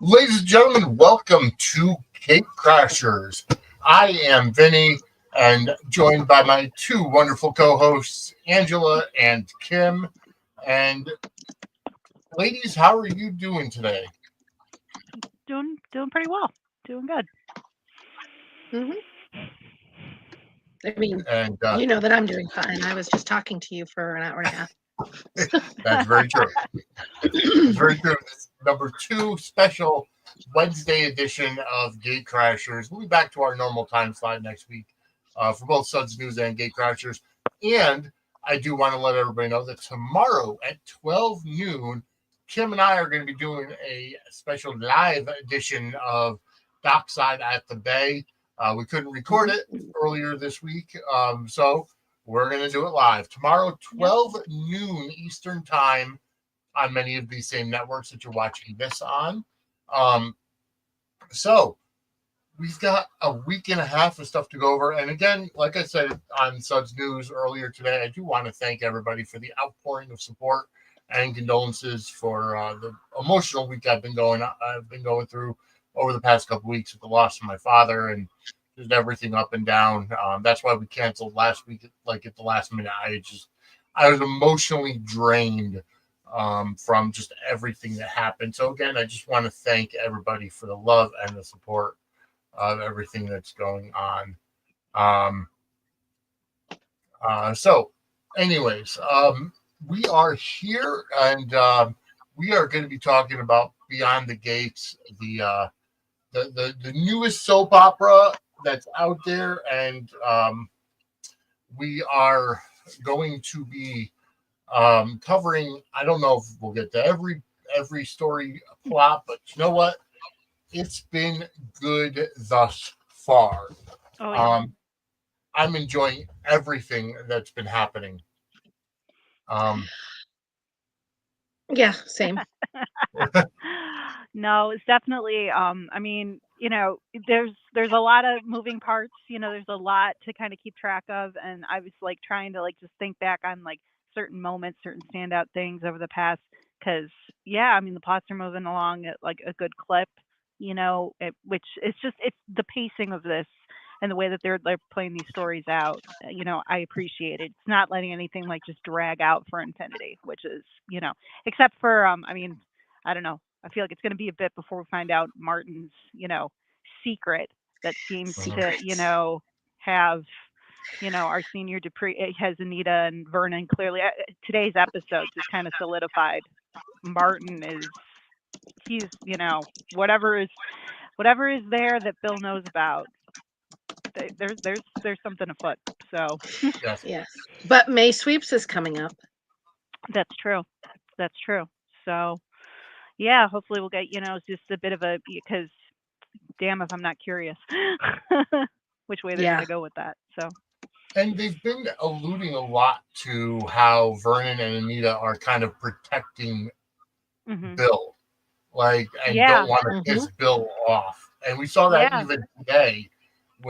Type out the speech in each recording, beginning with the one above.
Ladies and gentlemen, welcome to GateCrashers. I am Vinny and joined by my two wonderful co-hosts, Angela and Kim. And ladies, how are you doing today? Doing pretty well. Doing good. hmm I mean, And you know that I'm doing fine. I was just talking to you for an hour and a half. that's very true. That's very true. This number two special Wednesday edition of Gate Crashers. We'll be back to our normal time slot next week for both Suds News and Gate Crashers. And I do want to let everybody know that tomorrow at 12 noon, Kim and I are going to be doing a special live edition of Dockside at the Bay. We couldn't record it earlier this week, so we're going to do it live tomorrow, 12 noon Eastern Time on many of these same networks that you're watching this on. Um, so we've got a week and a half of stuff to go over. And again, like I said on Suds News earlier today, I do want to thank everybody for the outpouring of support and condolences for the emotional week I've been going through over the past couple of weeks with the loss of my father and just everything up and down. That's why we canceled last week, like at the last minute. I was emotionally drained from just everything that happened. So again, I just want to thank everybody for the love and the support of everything that's going on. So anyways, we are here and we are going to be talking about Beyond the Gates, the newest soap opera that's out there, and we are going to be covering. I don't know if we'll get to every story plot, but you know what? It's been good thus far. Oh yeah. I'm enjoying everything that's been happening. Yeah, same. No, it's definitely I mean, there's a lot of moving parts, there's a lot to kind of keep track of, and I was like trying to like just think back on like certain moments, certain standout things over the past cuz yeah, I mean the plots are moving along at like a good clip, which it's the pacing of this and the way that they're playing these stories out, I appreciate it. It's not letting anything like just drag out for infinity, which is, except for I mean, I don't know. I feel like it's going to be a bit before we find out Martin's, secret that seems to, Secrets. have, our senior Dupree has Anita and Vernon clearly. Today's episode just kind of solidified Martin is he's, whatever is there that Bill knows about. There's something afoot. So Yes. Yes. But May Sweeps is coming up. that's true. That's true. So yeah, hopefully we'll get, just a bit of a because damn if I'm not curious which way they're going Yeah. to go with that. So And they've been alluding a lot to how Vernon and Anita are kind of protecting hmm Bill, like, and don't yeah, want to hmm piss Bill off. And we saw that yeah. even today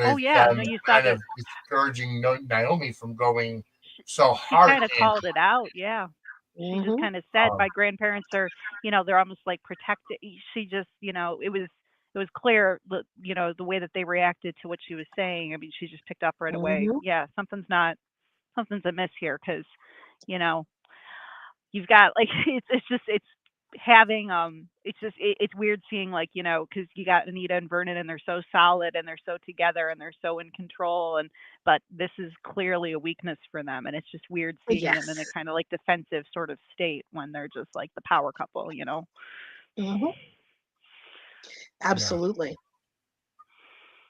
Oh with yeah. No, them you saw kind that of discouraging Naomi from going so she hard kind of in. called it out. Yeah. She just hmm kind of said Um, my grandparents are, they're almost like protected. She just, it was clear, the way that they reacted to what she was saying. I mean, she just picked up right away. hmm Yeah, something's amiss here because, you know, you've got like it's having it's weird seeing like because you got Anita and Vernon and they're so solid and they're so together and they're so in control and but this is clearly a weakness for them and it's just weird seeing them in a Yes. kind of like defensive sort of state when they're just like the power couple. hmm yeah. Absolutely.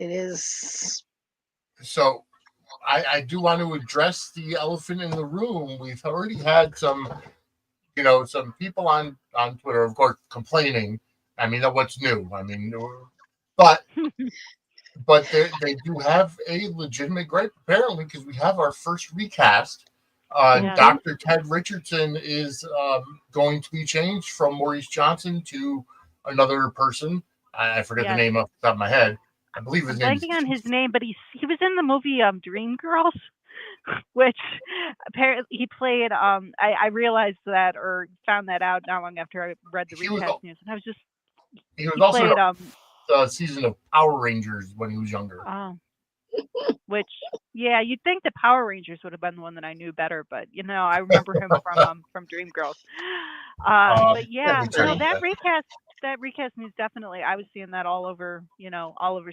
It is. So I do want to address the elephant in the room. We've already had some people on Twitter, of course, complaining. I mean, what's new? I mean, but they do have a legitimate gripe apparently because we have our first recast. Yeah. hmm Dr. Ted Richardson is going to be changed from Maurice Johnson to another person. I forget the Yeah. name off the top of my head. I believe his I'm name is blanking on his Keith. name, but he was in the movie Dreamgirls, which apparently he played. I realized that or found that out not long after I read the He was recast news, and I was just He was he also played in a season of Power Rangers when he was younger. which yeah, you'd think the Power Rangers would have been the one that I knew better, but I remember him from Dreamgirls. But yeah, no, that recast news definitely. I was seeing that all over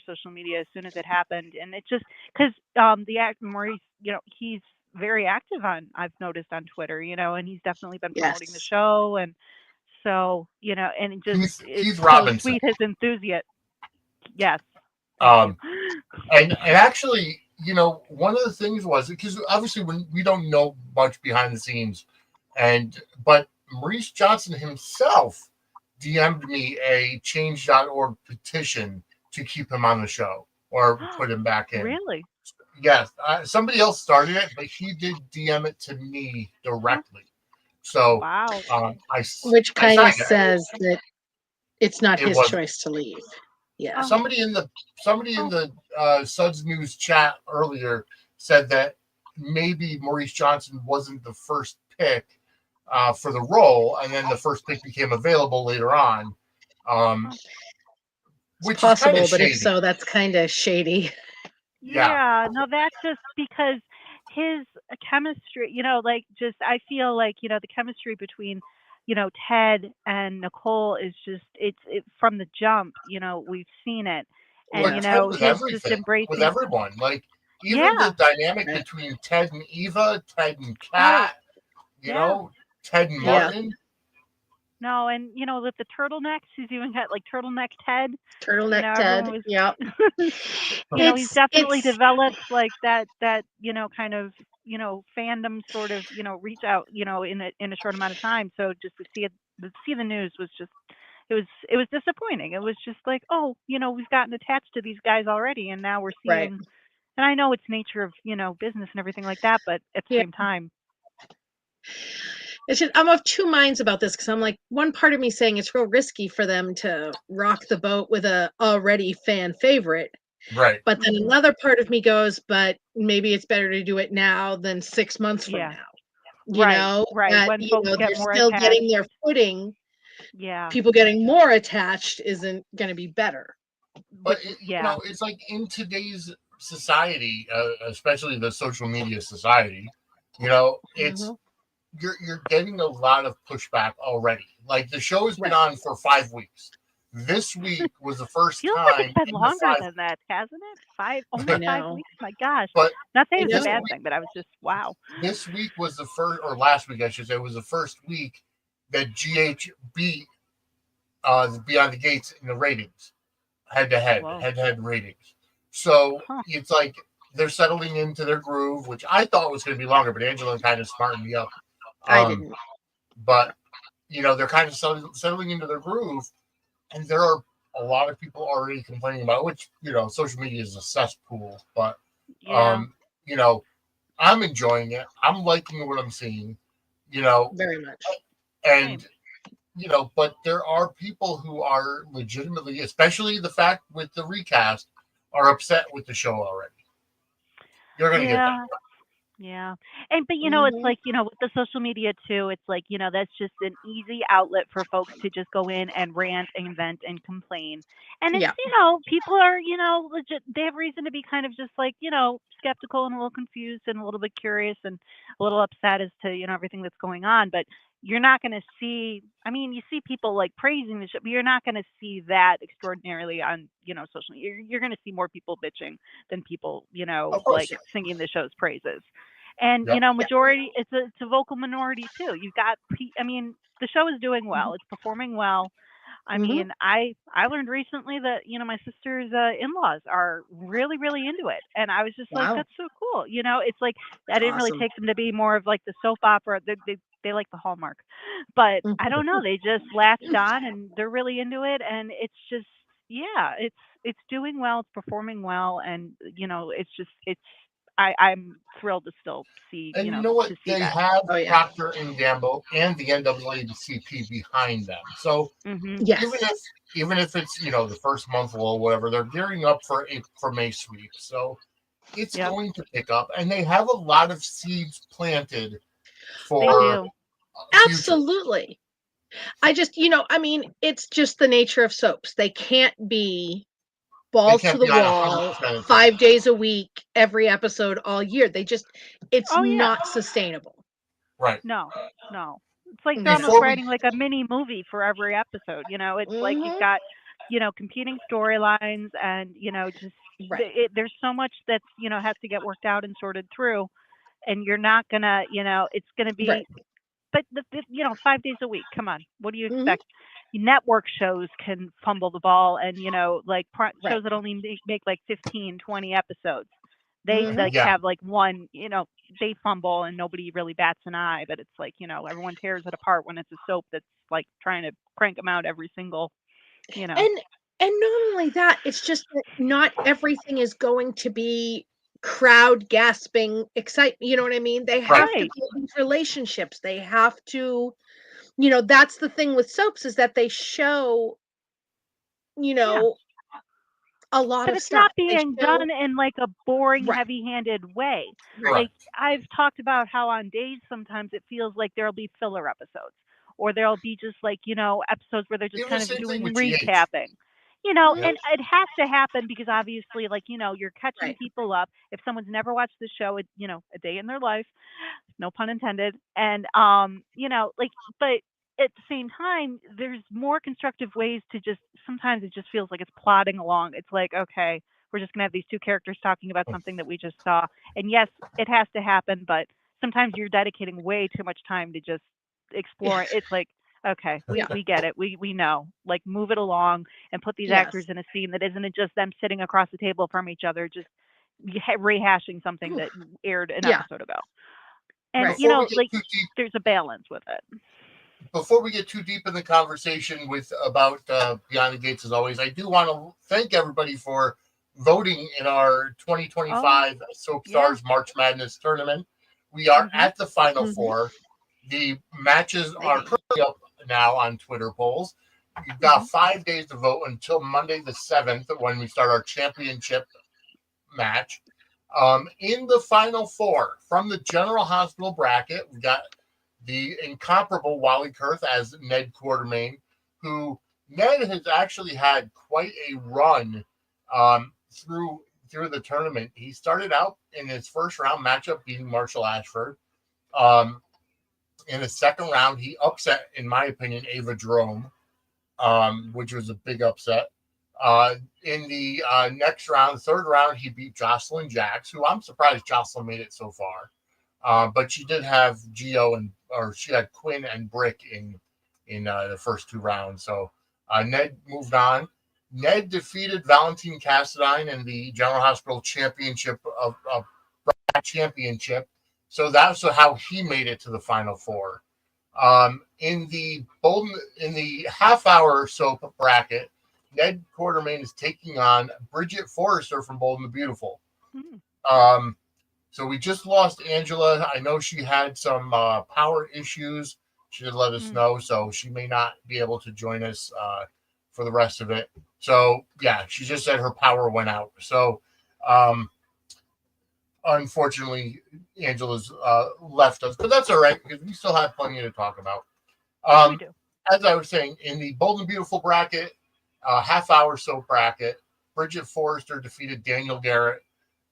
social media as soon as it happened, and it just because the actor Maurice, he's very active I've noticed on Twitter, and he's definitely been promoting the Yes. show, and so and it just it's Keith so Robinson. sweet his enthusiasm. Yes. Thank you. And actually, one of the things was because obviously we don't know much behind the scenes, but Maurice Johnson himself DM'd me a change.org petition to keep him on the show or put him back in. Really? Yes. Somebody else started it, but he did DM it to me directly. So, wow. Which kind of says that it's not his wasn't. choice to leave. Yeah. Somebody in the Suds News chat earlier said that maybe Maurice Johnson wasn't the first pick for the role, and then the first pick became available later on. Which it's possible, is but if so, that's kind of shady. Yeah, no, that's just because his chemistry, I feel like, the chemistry between, Ted and Nicole is just, it from the jump, we've seen it. And, he's just embracing. With everyone. Like, even the dynamic between Ted and Eva, Ted and Kat, Ted and Martin. Yeah. No, and with the turtlenecks, he's even got like turtleneck Ted. Turtleneck Ted. Yeah. He's definitely developed like that kind of fandom sort of reach out in a short amount of time. So just to see the news was just it was disappointing. It was just like, oh, we've gotten attached to these guys already, and now we're seeing. Right. And I know it's nature of business and everything like that, but at the same time. It's just, I'm of two minds about this because I'm like, one part of me saying it's real risky for them to rock the boat with a already fan favorite. Right. But then another part of me goes, but maybe it's better to do it now than 6 months from now. Right. That, when folks get they're more still attached. getting their footing. Yeah. People getting more attached isn't going to be better. But it's like in today's society, especially the social media society, it's you're getting a lot of pushback already. Like the show has been on for 5 weeks. This week was the first Feels time. Like it's been longer than that, hasn't it? Only 5 weeks. My gosh. But not saying it's a bad thing, but I was just wow. This week was the first, or last week I should say, was the first week that GH beat Beyond the Gates in the ratings, head-to-head ratings. So it's like they're settling into their groove, which I thought was going to be longer, but Angela kind of smartened me up. I didn't. But they're kind of settling into their groove, and there are a lot of people already complaining about it, which social media is a cesspool. But I'm enjoying it. I'm liking what I'm seeing. Very much. And but there are people who are legitimately, especially the fact with the recast, are upset with the show already. You're gonna get that. Yeah. But it's like, with the social media too, it's like, that's just an easy outlet for folks to just go in and rant and vent and complain. And it's, people are, legit, they have reason to be kind of just like, skeptical and a little confused and a little bit curious and a little upset as to, everything that's going on. But you're not going to see, you see people like praising the show, but you're not going to see that extraordinarily on, social media. You're going to see more people bitching than people, like singing the show's praises. And, majority, it's a vocal minority too. You've got, the show is doing well. It's performing well. I mean, I learned recently that, my sister's in-laws are really, really into it. And I was just like, that's so cool. It's like, I didn't really take them to be more of like the soap opera. They like the Hallmark, but I don't know. They just latched on and they're really into it. And it's just, it's doing well. It's performing well. And, I'm thrilled to still see, and you know what? They have Procter and Gamble and the NAACP behind them. So even if it's the first month or whatever, they're gearing up for May sweep. So it's going to pick up, and they have a lot of seeds planted for. Absolutely. I just, I mean, it's just the nature of soaps. They can't be They balls can't to the be on wall 100% of the time. 5 days a week, every episode all year. It's Oh yeah. not sustainable. Right. No, no. It's like they're almost Before we writing like a mini movie for every episode. It's like you've Hmm. got, competing storylines and, just Right. there's so much that's, has to get worked out and sorted through. And you're not gonna, it's gonna Right. be, but 5 days a week. Come on, what do you Hmm. expect? Network shows can fumble the ball, and like Right. shows that only make like 15, 20 episodes. They Hmm. like Yeah. have like one, they fumble and nobody really bats an eye, but it's like, everyone tears it apart when it's a soap that's like trying to crank them out every single, you know. And not only that, it's just that not everything is going to be crowd gasping excitement. You know what I mean? They Right. have to Right. build these relationships. They have to, that's the thing with soaps is that they show, you Yeah. know, a lot But of it's not stuff. They being show done in like a boring, right, heavy-handed way. right, Like Correct. I've talked about how on days sometimes it feels like there'll be filler episodes, or there'll be just like, episodes where they're just Even the kind of same thing doing with GH. recapping. Yep. And it has to happen because obviously, like, you're catching right. people up. If someone's never watched the show, a day in their life, no pun intended. And like, but at the same time, there's more constructive ways to just. Sometimes it just feels like it's plodding along. It's like, okay, we're just gonna have these two characters talking about something that we just saw, and yes, it has to happen. But sometimes you're dedicating way too much time to just explore. It's like, okay, we Yeah. we get it. We know. Like, move it along and put these actors Yes. in a scene that isn't just them sitting across the table from each other, just rehashing something Oof. that aired an Yeah. episode ago. And Right. Before we get like, too deep, there's a balance with it. in the conversation with about Beyond the Gates, as always, I do want to thank everybody for voting in our Oh 2025 Soap yeah. Stars March Madness tournament. We are Mhm. at the final Mhm. four. The matches are Exciting. currently up now on Twitter polls. You've got Mhm. 5 days to vote until Monday the 7th when we start our championship match. In the final four from the General Hospital bracket, we got the incomparable Wally Kurth as Ned Quartermain, who Ned has actually had quite a run through the tournament. He started out in his first round matchup beating Marshall Ashford. Um, in the second round, he upset, in my opinion, Ava Drome, which was a big upset. In the next round, third round, he beat Jocelyn Jacks, who I'm surprised Jocelyn made it so far. But she did have she had Quinn and Brick in the first two rounds. So Ned moved on. Ned defeated Valentine Cassadine in the General Hospital Championship championship. So that's how he made it to the final four. In the half hour soap bracket, Ned Quartermain is taking on Bridget Forrester from Bold and the Beautiful. Mhm. Um, so we just lost Angela. I know she had some power issues. She did let us Mm. know, so she may not be able to join us for the rest of it. So yeah, she just said her power went out. So unfortunately, Angela's left us, but that's all right because we still have plenty to talk about. We do. As I was saying, in the Bold and Beautiful bracket, half hour soap bracket, Bridget Forrester defeated Daniel Garrett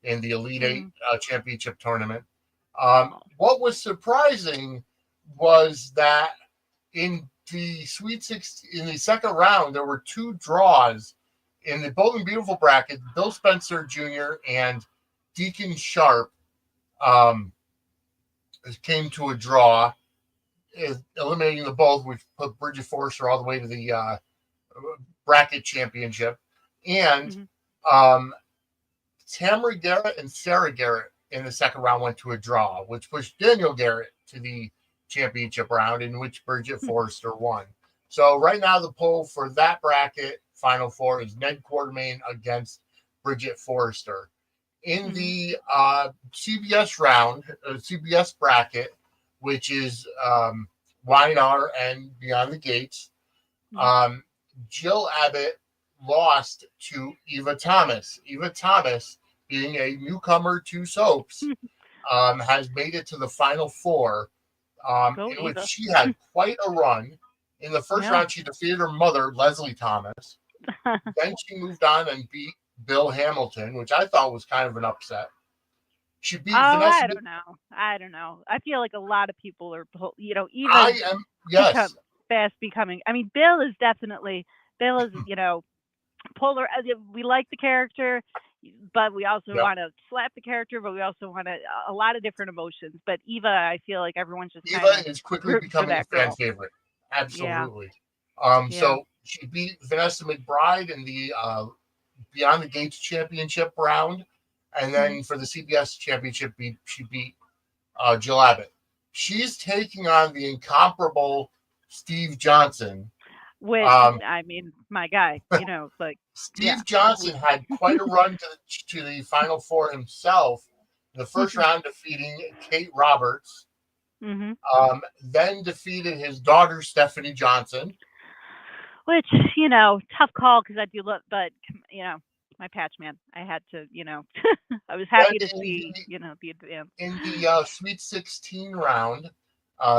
in the Elite Eight championship tournament. What was surprising was that in the Sweet 16, in the second round, there were two draws in the Bold and Beautiful bracket. Bill Spencer Jr. and Deacon Sharp came to a draw, eliminating the both, which put Bridget Forrester all the way to the bracket championship. And Tamara Garrett and Sarah Garrett in the second round went to a draw, which pushed Daniel Garrett to the championship round, in which Bridget Forrester won. So right now the poll for that bracket, final four, is Ned Quartermain against Bridget Forrester. In the CBS round, CBS bracket, which is Weinar and Beyond the Gates, Jill Abbott lost to Eva Thomas. Eva Thomas, being a newcomer to soaps, has made it to the final four, Go in which Eva. she had quite a run. In the first Yeah. round, she defeated her mother, Leslie Thomas. Then she moved on and beat Bill Hamilton, which I thought was kind of an upset. She beat Vanessa. I don't know. I feel like a lot of people are, even I am, yes. becoming. I mean, Bill is, polar. We like the character, but we also Yep. want to slap the character, but we also want a lot of different emotions. But Eva, I feel like everyone's just Eva is quickly rooting for becoming a that fan girl. favorite. Absolutely. Yeah. So she beat Vanessa McBride in the Beyond the Gates Championship round. And then for the CBS Championship, she beat Jill Abbott. She's taking on the incomparable Steve Johnson. Which, I mean, my guy, like Steve Johnson had quite a run to the Final Four himself. In the first round, defeating Kate Roberts. Then defeated his daughter, Stephanie Johnson. Which, tough call because I do love, but, my patch man. I had to, I was happy to see, the advance. In the Sweet 16 round,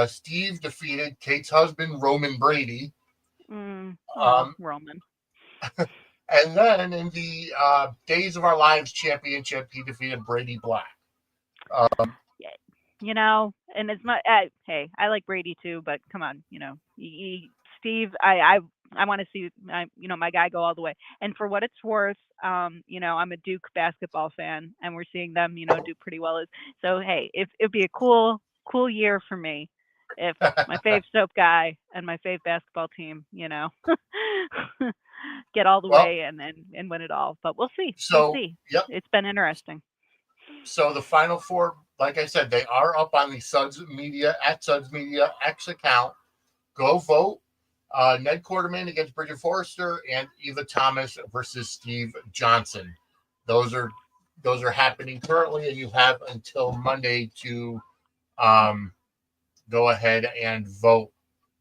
Steve defeated Kate's husband, Roman Brady. Roman. And then in the Days of Our Lives Championship, he defeated Brady Black. And it's my, hey, I like Brady too, but come on, Steve, I want to see, my guy go all the way. And for what it's worth, I'm a Duke basketball fan, and we're seeing them, do pretty well. So, hey, it'd be a cool year for me if my fave soap guy and my fave basketball team, get all the way and win it all. But we'll see. So, we'll see. Yep. It's been interesting. So the Final Four, like I said, they are up on the Suds Media X account. Go vote. Ned Quarterman against Bridget Forrester and Eva Thomas versus Steve Johnson. Those are happening currently, and you have until Monday to go ahead and vote.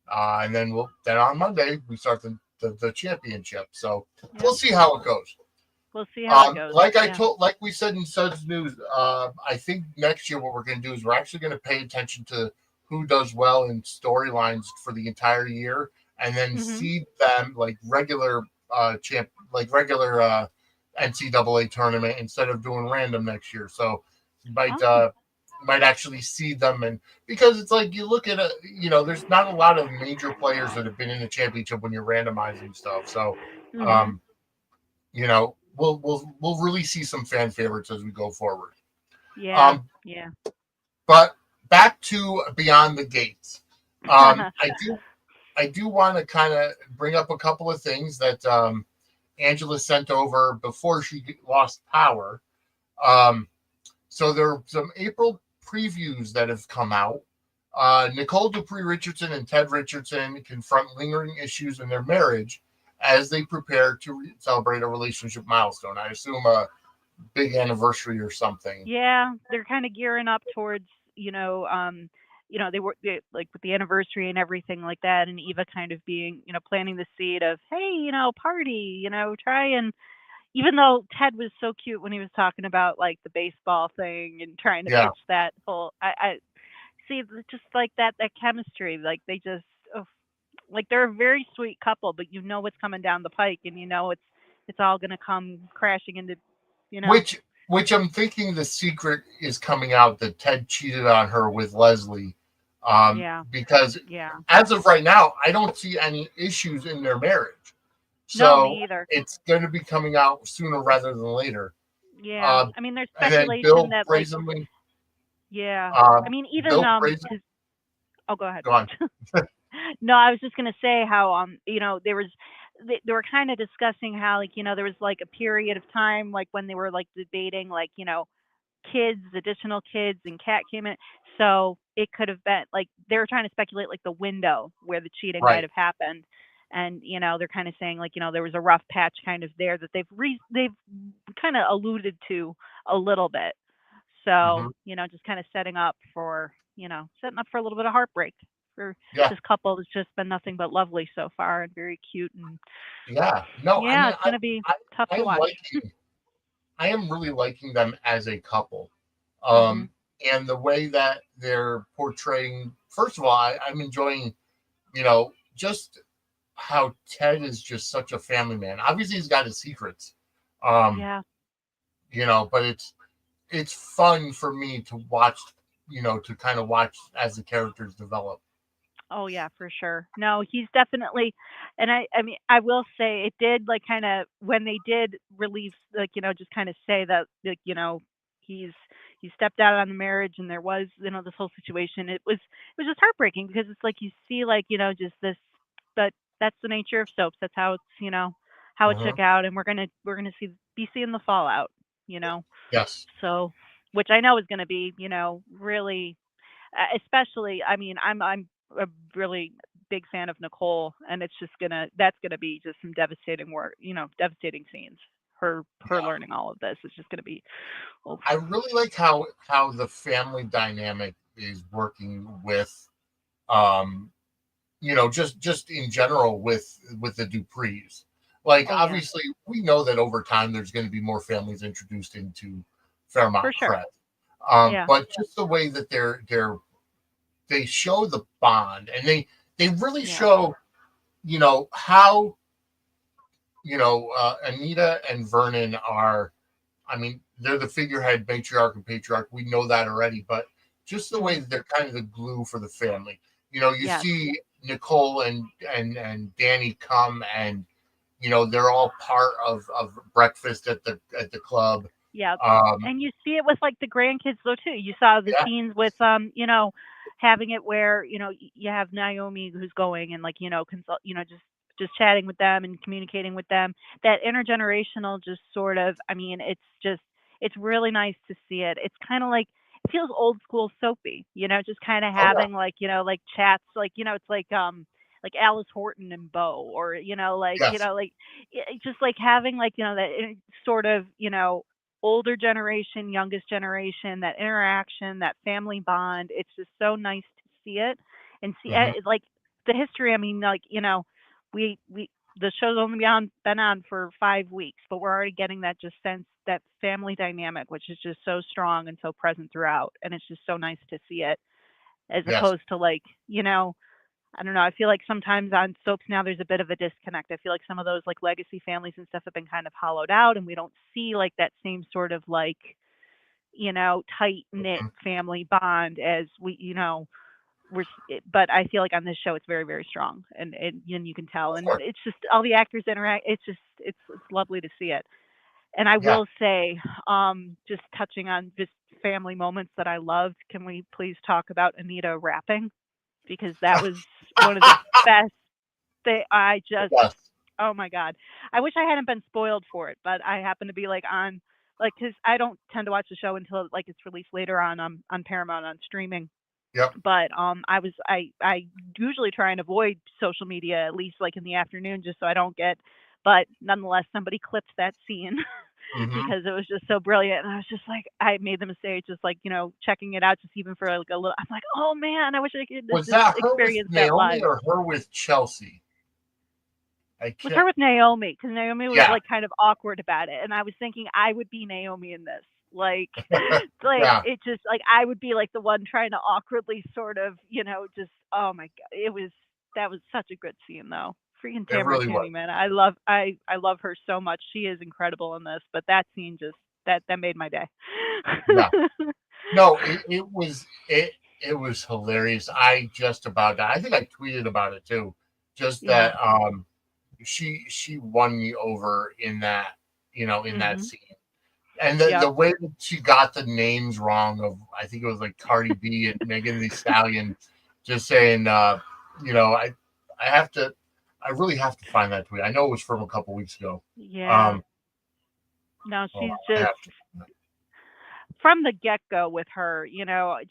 And then on Monday we start the championship. So we'll see how it goes. We'll see how it goes. Like we said in Suds News, I think next year what we're going to do is we're actually going to pay attention to who does well in storylines for the entire year, and then seed them like regular NCAA tournament instead of doing random next year. So you might actually seed them, and because it's like you look at there's not a lot of major players that have been in the championship when you're randomizing stuff. So we'll really see some fan favorites as we go forward. Yeah. But back to Beyond the Gates. I do want to kind of bring up a couple of things that Angela sent over before she lost power. So there are some April previews that have come out. Nicole Dupree Richardson and Ted Richardson confront lingering issues in their marriage as they prepare to celebrate a relationship milestone. I assume a big anniversary or something. Yeah, they're kind of gearing up towards, they were like with the anniversary and everything like that, and Eva kind of being, planting the seed of, hey, party, try and, even though Ted was so cute when he was talking about like the baseball thing and trying to pitch that whole, I see just like that chemistry, like they just, like they're a very sweet couple, but what's coming down the pike, and it's all gonna come crashing into, Which I'm thinking the secret is coming out that Ted cheated on her with Leslie. Because as of right now, I don't see any issues in their marriage. So no, me either. It's going to be coming out sooner rather than later. Yeah, I mean, there's speculation that brazenly, I mean, even oh, go ahead. Go on. No, I was just gonna say how they were kind of discussing how there was like a period of time like when they were like debating like additional kids, and Kat came in, so it could have been like they were trying to speculate like the window where the cheating might have happened, and they're kind of saying like there was a rough patch kind of there that they've kind of alluded to a little bit, so just kind of setting up for a little bit of heartbreak. This couple has just been nothing but lovely so far and very cute, and it's going to be tough to watch. I am really liking them as a couple, and the way that they're portraying. First of all, I'm enjoying, just how Ted is just such a family man. Obviously, he's got his secrets, Yeah. but it's fun for me to watch, to kind of watch as the characters develop. Oh yeah, for sure. No, he's definitely, and I mean, I will say it did like kind of when they did release, like just kind of say that like he's he stepped out on the marriage and there was this whole situation. It was just heartbreaking because it's like you see like just this, but that's the nature of soaps. That's how it's how it Mhm. shook out, and we're gonna be seeing the fallout. Yes. So which I know is gonna be really especially, I mean, I'm a really big fan of Nicole, and that's gonna be just some devastating work, devastating scenes. Her Yeah. learning all of this is just gonna be, oof. I really like how the family dynamic is working with, um, just in general with the Duprees. Like, Oh yeah, obviously, we know that over time there's going to be more families introduced into for Fairmont sure. Crest. Yeah, But just the way that they show the bond, and they really yeah, show, how, Anita and Vernon are. I mean, they're the figurehead, matriarch and patriarch. We know that already, but just the way mhm, that they're kind of the glue for the family. You yes, see Nicole and Dani come, and they're all part of breakfast at the club. yeah. Um, And you see it with like the grandkids though too. You saw the yeah, scenes with having it where you have Naomi who's going and like consult just chatting with them and communicating with them. That intergenerational just sort of, I mean, it's really nice to see it. It's kind of like it feels old school soapy, just kind of oh having like like chats like it's like Alice Horton and Bo, or yeah, yes, like just like having like that sort of older generation, youngest generation, that interaction, that family bond. It's just so nice to see it and see hmm like the history. I mean, like we the show's only been on for 5 weeks, but we're already getting that just sense that family dynamic, which is just so strong and so present throughout, and it's just so nice to see it as yes, opposed to like I don't know. I feel like sometimes on soaps now there's a bit of a disconnect. I feel like some of those like legacy families and stuff have been kind of hollowed out, and we don't see like that same sort of like tight knit mhm, family bond as but I feel like on this show it's very very strong, and you can tell, of and course, it's just all the actors interact. It's just it's lovely to see it. And I yeah. will say, just touching on just family moments that I loved. Can we please talk about Anita rapping, because that was one of the best. I just, Yes. oh my god, I wish I hadn't been spoiled for it, but I happen to be like on, like, because I don't tend to watch the show until like it's released later on Paramount on streaming. Yep. But I usually try and avoid social media at least like in the afternoon just so I don't get. But nonetheless, somebody clipped that scene hmm because it was just so brilliant, and I was just like, I made the mistake just like checking it out just even for like a little. I'm like, oh man, I wish I could Was just that her with experience that Naomi live. or her with Chelsea? I With her can't. with Naomi, because Naomi was Yeah. like kind of awkward about it, and I was thinking I would be Naomi in this. Like, like Yeah. it just like I would be like the one trying to awkwardly sort of, just oh my god, that was such a good scene though. Freaking It Tamara really was. Tunie, man, I love her so much. She is incredible in this, but that scene just that made my day. Yeah. No, it was hilarious. I just about I think I tweeted about it too. Just Yeah. that she won me over in that Mhm. scene. And the Yep. way that she got the names wrong of, I think it was like Cardi B and Megan Thee Stallion, just saying, I really have to find that tweet. I know it was from a couple weeks ago. Yeah. Um, No, hold she's on, I just have to. from the get go with her,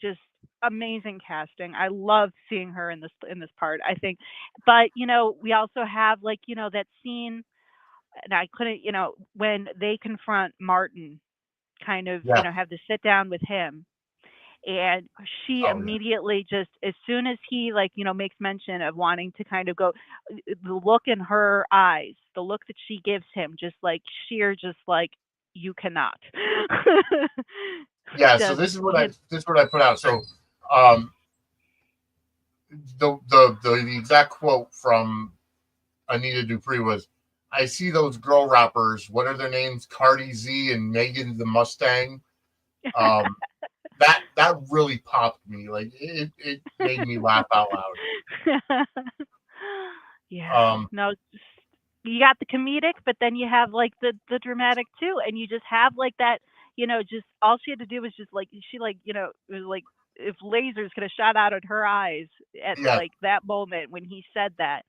just amazing casting. I love seeing her in this part. I think, but we also have like that scene, and I couldn't, when they confront Martin, kind of Yeah. have to sit down with him, and she Oh yeah. immediately just as soon as he like makes mention of wanting to kind of go, the look in her eyes, the look that she gives him, just like sheer, just like you cannot. Yeah. So Just this is what I hit. put out. So, um, the exact quote from Anita Dupree was, "I see those girl rappers. What are their names? Cardi Z and Megan the Mustang." Um, that really popped me. Like it made me laugh out loud. Yeah. Um, No, you got the comedic, but then you have like the dramatic too, and you just have like that. Just all she had to do was just like she like it was like if lasers could have shot out at her eyes at yeah, like that moment when he said that.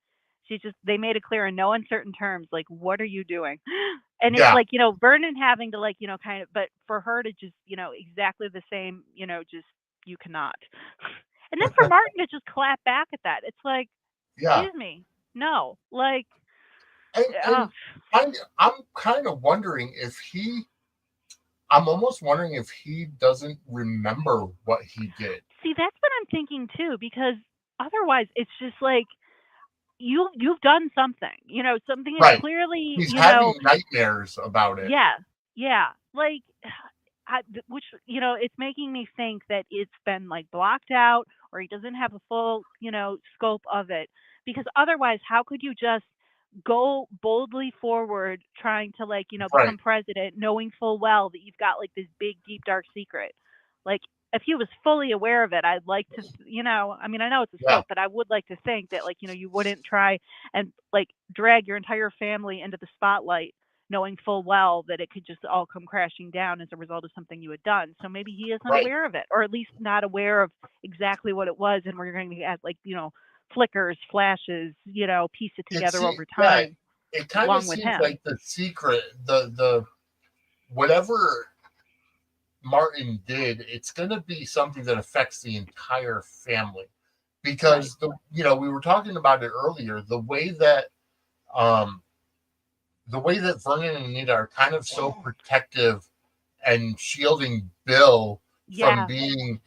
They made it clear in no uncertain terms, like, what are you doing? And it's yeah, like, Vernon having to like, kind of, but for her to just, exactly the same, just you cannot. And then for Martin to just clap back at that, it's like, yeah. excuse me, no, like, And uh, I'm kind of wondering if he. I'm almost wondering if he doesn't remember what he did. see, that's what I'm thinking too, because otherwise it's just like you've done something, something is Right. clearly, He's having nightmares about it. yeah, yeah, like, which it's making me think that it's been like blocked out, or he doesn't have a full scope of it, because otherwise, how could you just go boldly forward trying to like Right. become president, knowing full well that you've got like this big deep dark secret? Like, if he was fully aware of it, I'd like to, I mean, I know it's a Yeah. scope, but I would like to think that like you wouldn't try and like drag your entire family into the spotlight knowing full well that it could just all come crashing down as a result of something you had done. So maybe he isn't Right. aware of it, or at least not aware of exactly what it was. And we're going to add like, flickers, flashes, piece it together over Yeah. time It kind of along with seems him. like the secret, the whatever Martin did, it's going to be something that affects the entire family Right. because we were talking about it earlier. Um, the way that Vernon and Anita are kind of so protective and shielding Bill from Yeah. being,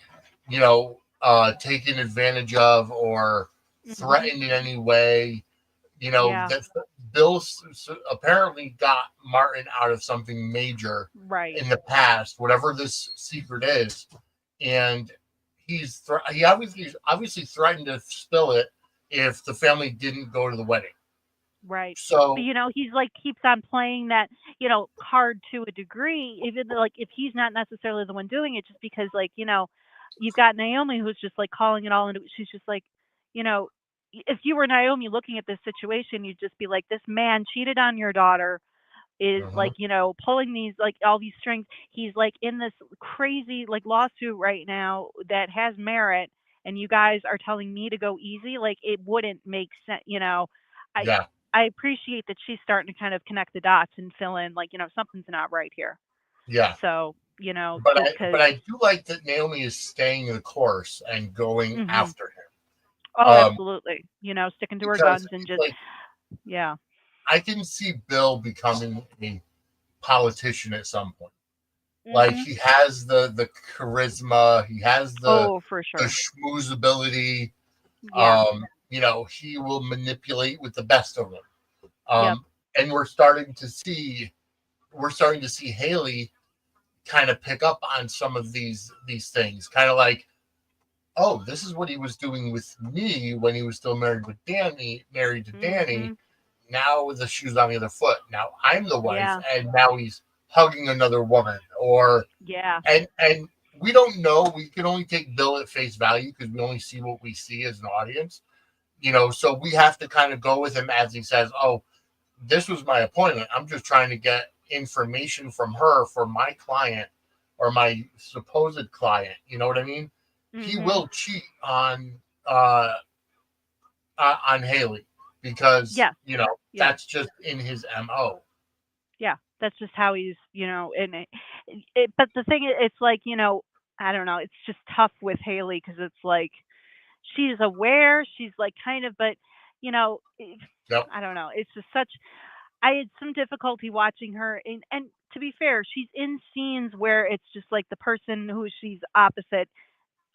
taken advantage of or Hmm. threatened in any way. Yeah. That Bill apparently got Martin out of something major Right. in the past, whatever this secret is, and he obviously threatened to spill it if the family didn't go to the wedding. Right. But So he's like keeps on playing that, card to a degree, even though like if he's not necessarily the one doing it, just because like, you've got Naomi who's just like calling it all into she's just like, you know, if you were Naomi looking at this situation, you'd just be like, this man cheated on your daughter, is like, mhm, pulling these like all these strings. He's like in this crazy like lawsuit right now that has merit, and you guys are telling me to go easy. Like, it wouldn't make sense. I yeah, I appreciate that she's starting to kind of connect the dots and fill in like, something's not right here. yeah. So, But just I but because. I do like that Naomi is staying the course and going Hmm. after him. Oh, absolutely. Sticking to her Because guns and just, like yeah. I can see Bill becoming a politician at some point. Like Hmm. he has the charisma, he has Oh, for the sure. schmoozability. Yeah. He will manipulate with the best of them. Yep. And we're starting to see Haley kind of pick up on some of these things, kind of like, oh, this is what he was doing with me when he was still married to Dani. Hmm. Now the shoe's on the other foot. Now I'm the wife, Yeah. and now he's hugging another woman, or Yeah. and we don't know. We can only take Bill at face value because we only see what we see as an audience. So we have to kind of go with him as he says, "Oh, this was my appointment. I'm just trying to get information from her for my client or my supposed client." You know what I mean? He Hmm. will cheat uh, on Haley because Yeah. Yeah. that's just in his mo. Yeah, that's just how he's, and but the thing is, it's like, I don't know, it's just tough with Haley because it's like she's aware, she's like kind of, but Yep. I don't know, it's just such. I had some difficulty watching her, and to be fair, she's in scenes where it's just like the person who she's opposite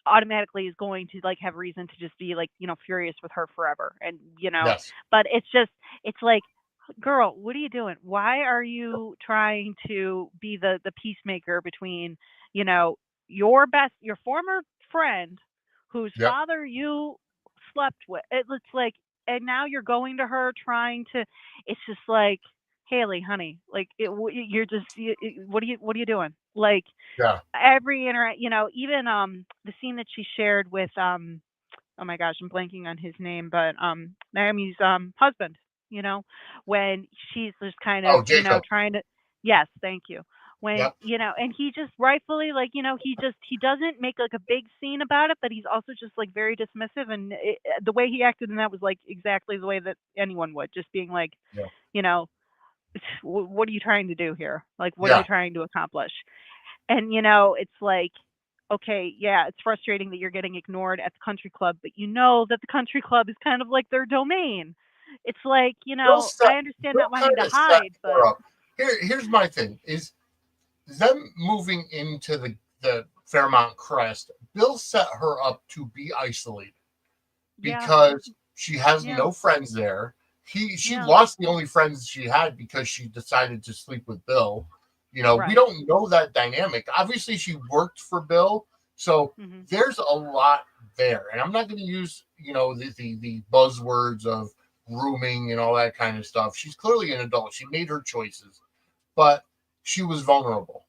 automatically is going to like have reason to just be like furious with her forever, and Yes. but it's like, girl, what are you doing? Why are you trying to be the peacemaker between your former friend whose Yep. father you slept with. It's like, and now you're going to her trying to. It's just like, Haley, honey, like you're just, what are you doing? Like Yeah. every even the scene that she shared with oh my gosh, I'm blanking on his name, but Naomi's husband, you know, when she's just kind of, Oh, Jacob. trying to, yes, thank you. When, Yep. and he just rightfully, like, he doesn't make like a big scene about it, but he's also just like very dismissive. And the way he acted in that was like exactly the way that anyone would, just being like, Yeah. you know, what are you trying to do here? Like, what are you Yeah. trying to accomplish? And, it's like, okay, yeah, it's frustrating that you're getting ignored at the country club, but you know that the country club is kind of like their domain. It's like, Bill set, I understand Bill not wanting kind to of set hide, but her up. Here's my thing: is them moving into the Fairmont Crest. Bill set her up to be isolated yeah, because she has yeah, no friends there. She yeah, lost the only friends she had because she decided to sleep with Bill. We right. don't know that dynamic. Obviously, she worked for Bill, so Hmm. there's a lot there. And I'm not going to use the buzzwords of grooming and all that kind of stuff. She's clearly an adult. She made her choices, but she was vulnerable.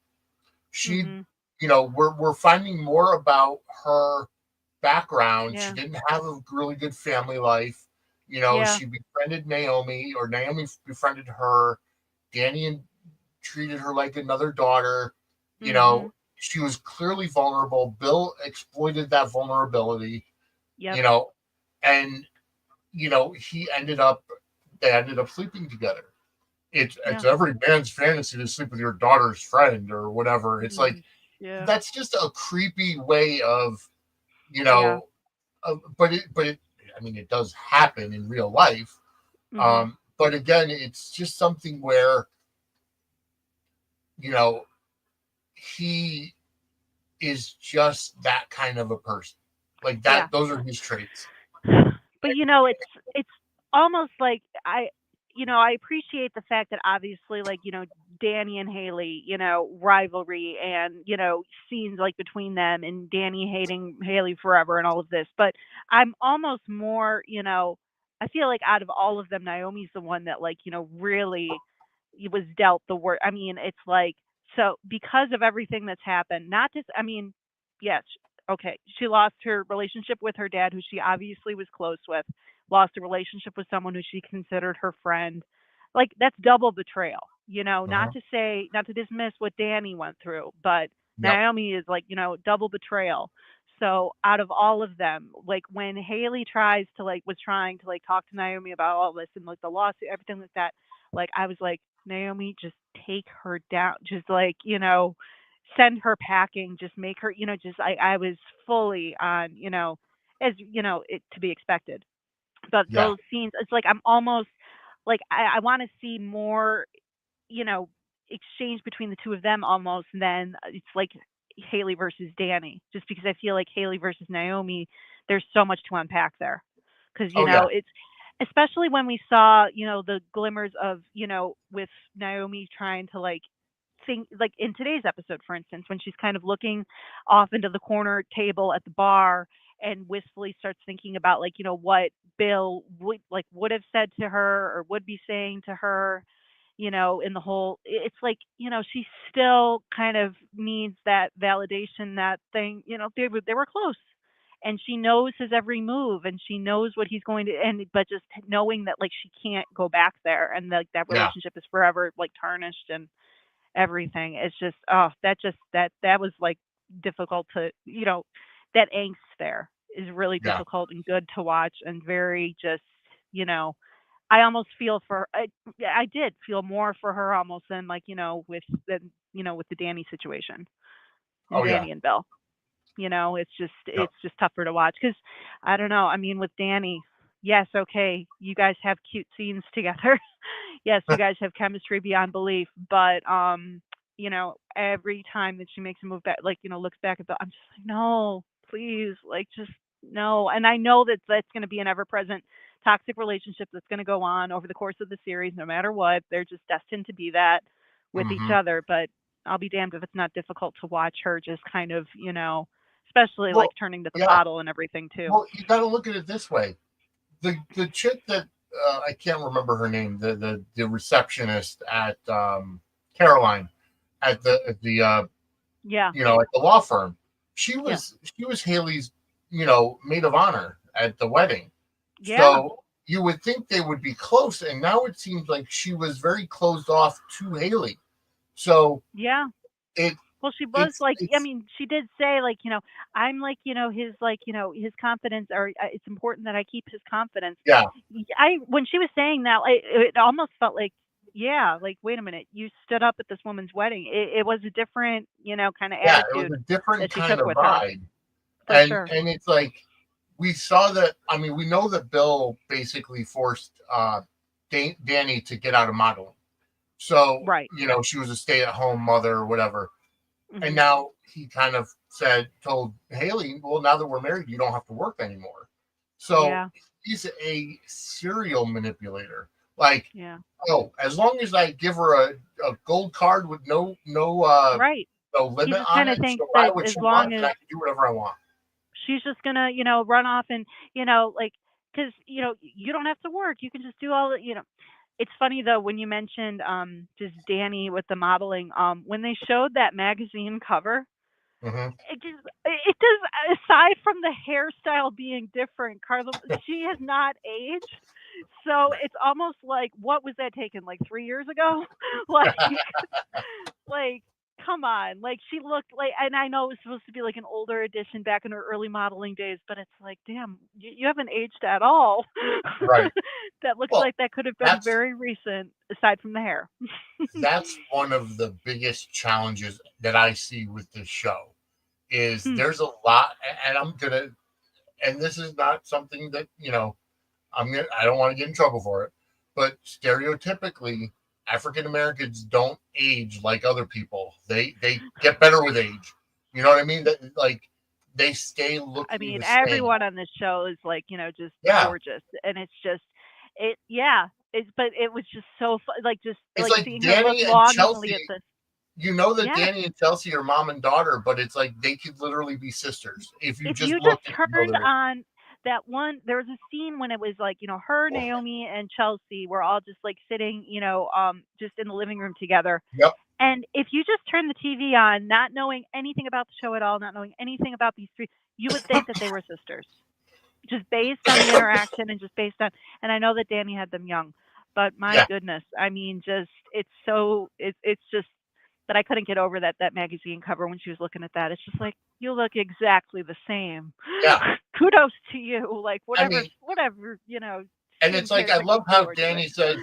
She, Hmm. we're finding more about her background. She Yeah, didn't have a really good family life. yeah, She befriended Naomi, or Naomi befriended her. Dani and treated her like another daughter. You hmm, know, she was clearly vulnerable. Bill exploited that vulnerability. yep, You know, and they ended up sleeping together. It's yeah, every man's fantasy to sleep with your daughter's friend or whatever. It's like, yeah, that's just a creepy way of, you yeah, know, but it, I mean, it does happen in real life. hmm, But again, it's just something where, you know, he is just that kind of a person. Like yeah. that, those are his traits. But it's almost like I appreciate the fact that obviously, like, Dani and Haley, rivalry and, scenes like between them and Dani hating Haley forever and all of this. But I'm almost more, I feel like out of all of them, Naomi's the one that, like, really was dealt the worst. I mean, it's like, so because of everything that's happened, not just, I mean, yes, okay, she lost her relationship with her dad, who she obviously was close with, lost a relationship with someone who she considered her friend. Like, that's double betrayal, not Uh-huh. to say, not to dismiss what Dani went through, but Yep. Naomi is like, double betrayal. So out of all of them, like when Haley was trying to like talk to Naomi about all this and like the lawsuit, everything like that, like I was like, Naomi, just take her down. Just like, send her packing, just make her, just I was fully on, as it to be expected. But Yeah. those scenes, it's like I'm almost like I want to see more, you know, exchange between the two of them almost than it's like Haley versus Dani, just because I feel like Haley versus Naomi, there's so much to unpack there. Because, Oh yeah. it's especially when we saw, the glimmers of, with Naomi trying to like think, like in today's episode, for instance, when she's kind of looking off into the corner table at the bar and wistfully starts thinking about like, what Bill would have said to her or would be saying to her, in the whole, it's like, she still kind of needs that validation, that thing, they were close and she knows his every move and she knows what he's going to, and but just knowing that like she can't go back there and like that Yeah. relationship is forever like tarnished and everything. It's just, oh, that was like difficult to, that angst there is really Yeah. difficult and good to watch and very just, you know, I almost feel for I did feel more for her almost than like, with the Dani situation and Oh yeah. Dani and Bill. It's just Yep. tougher to watch because I don't know. I mean, with Dani, yes, okay, you guys have cute scenes together. Yes, you guys have chemistry beyond belief, but every time that she makes a move back, like, looks back at Bill, I'm just like, no, please, like, just no. And I know that that's going to be an ever-present toxic relationship that's going to go on over the course of the series, no matter what. They're just destined to be that with each Mm-hmm. other. But I'll be damned if it's not difficult to watch her just kind of, especially Well, like turning to the yeah. bottle and everything too. Well, you got to look at it this way. The chick that I can't remember her name, the receptionist at Caroline at the Yeah. at the law firm, she was Haley's maid of honor at the wedding. Yeah. So you would think they would be close, and now it seems like she was very closed off to Haley. So Yeah. it Well, she was it's, like, I it's mean, she did say like, I'm like, his confidence, or it's important that I keep his confidence. yeah. When she was saying that, it almost felt like, yeah, like, wait a minute, you stood up at this woman's wedding. It was a different, kind of Yeah, it was attitude a different that she kind took of with her, vibe. for And sure. it's like we saw that. I mean, we know that Bill basically forced Dani to get out of modeling. So Right. she was a stay-at-home mother or whatever. Mhm. And now he kind of told Haley, well, now that we're married, you don't have to work anymore. So Yeah. he's a serial manipulator. Like, Yeah. oh, as long as I give her a gold card with no Right. He limit just on kind it, of thinks she'll buy that what as she long wants, and as I can do whatever I want. she's just gonna, run off and, like, because you don't have to work. You can just do all the, It's funny though when you mentioned just Dani with the modeling. When they showed that magazine cover, Mm-hmm. it does, aside from the hairstyle being different, Carla, she has not aged. So it's almost like, what was that taken, like 3 years ago? Like, come on. Like, she looked like, and I know it was supposed to be like an older edition back in her early modeling days, but it's like, damn, you haven't aged at all. Right. That looks Well, like that could have been that's very recent, aside from the hair. that's one of the biggest challenges that I see with this show is there's a lot, and and this is not something that I don't want to get in trouble for it, but stereotypically African Americans don't age like other people. They get better with age. You know what I mean? That like they stay looking I mean, the same. everyone on this show is like, just Yeah. gorgeous, and it's just, but it was just so fun, like, just It's like like seeing her look Dani and longingly Chelsea. at this. You know that Yes. Dani and Chelsea are mom and daughter, but it's like they could literally be sisters if you If just you look just at turned on that one, there was a scene when it was like, her, Naomi, and Chelsea were all just like sitting, just in the living room together. Yep. And if you just turn the TV on, not knowing anything about the show at all, not knowing anything about these three, you would think that they were sisters, just based on the interaction and just based on. And I know that Dani had them young, but my goodness, I mean, just it's just. But I couldn't get over that magazine cover when she was looking at that. It's just like, you look exactly the same. Yeah. Kudos to you. Like, whatever, I mean, and it's like, I love how Dani says,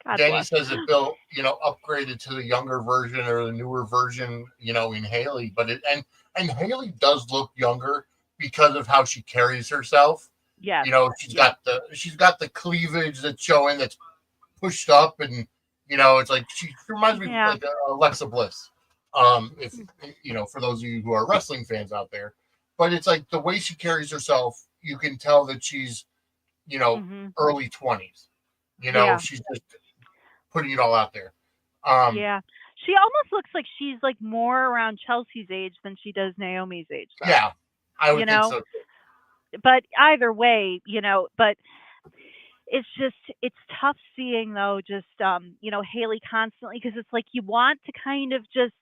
that Bill, upgraded to the younger version or the newer version, in Haley, but and Haley does look younger because of how she carries herself. Yeah. She's got the cleavage that's showing, that's pushed up, and it's like she reminds me of like Alexa Bliss. If for those of you who are wrestling fans out there, but it's like the way she carries herself, you can tell that she's early 20s. She's just putting it all out there. Yeah, she almost looks like she's like more around Chelsea's age than she does Naomi's age, though. Yeah, I would think so. But either way, but it's tough seeing though, just Haley constantly, because it's like you want to kind of just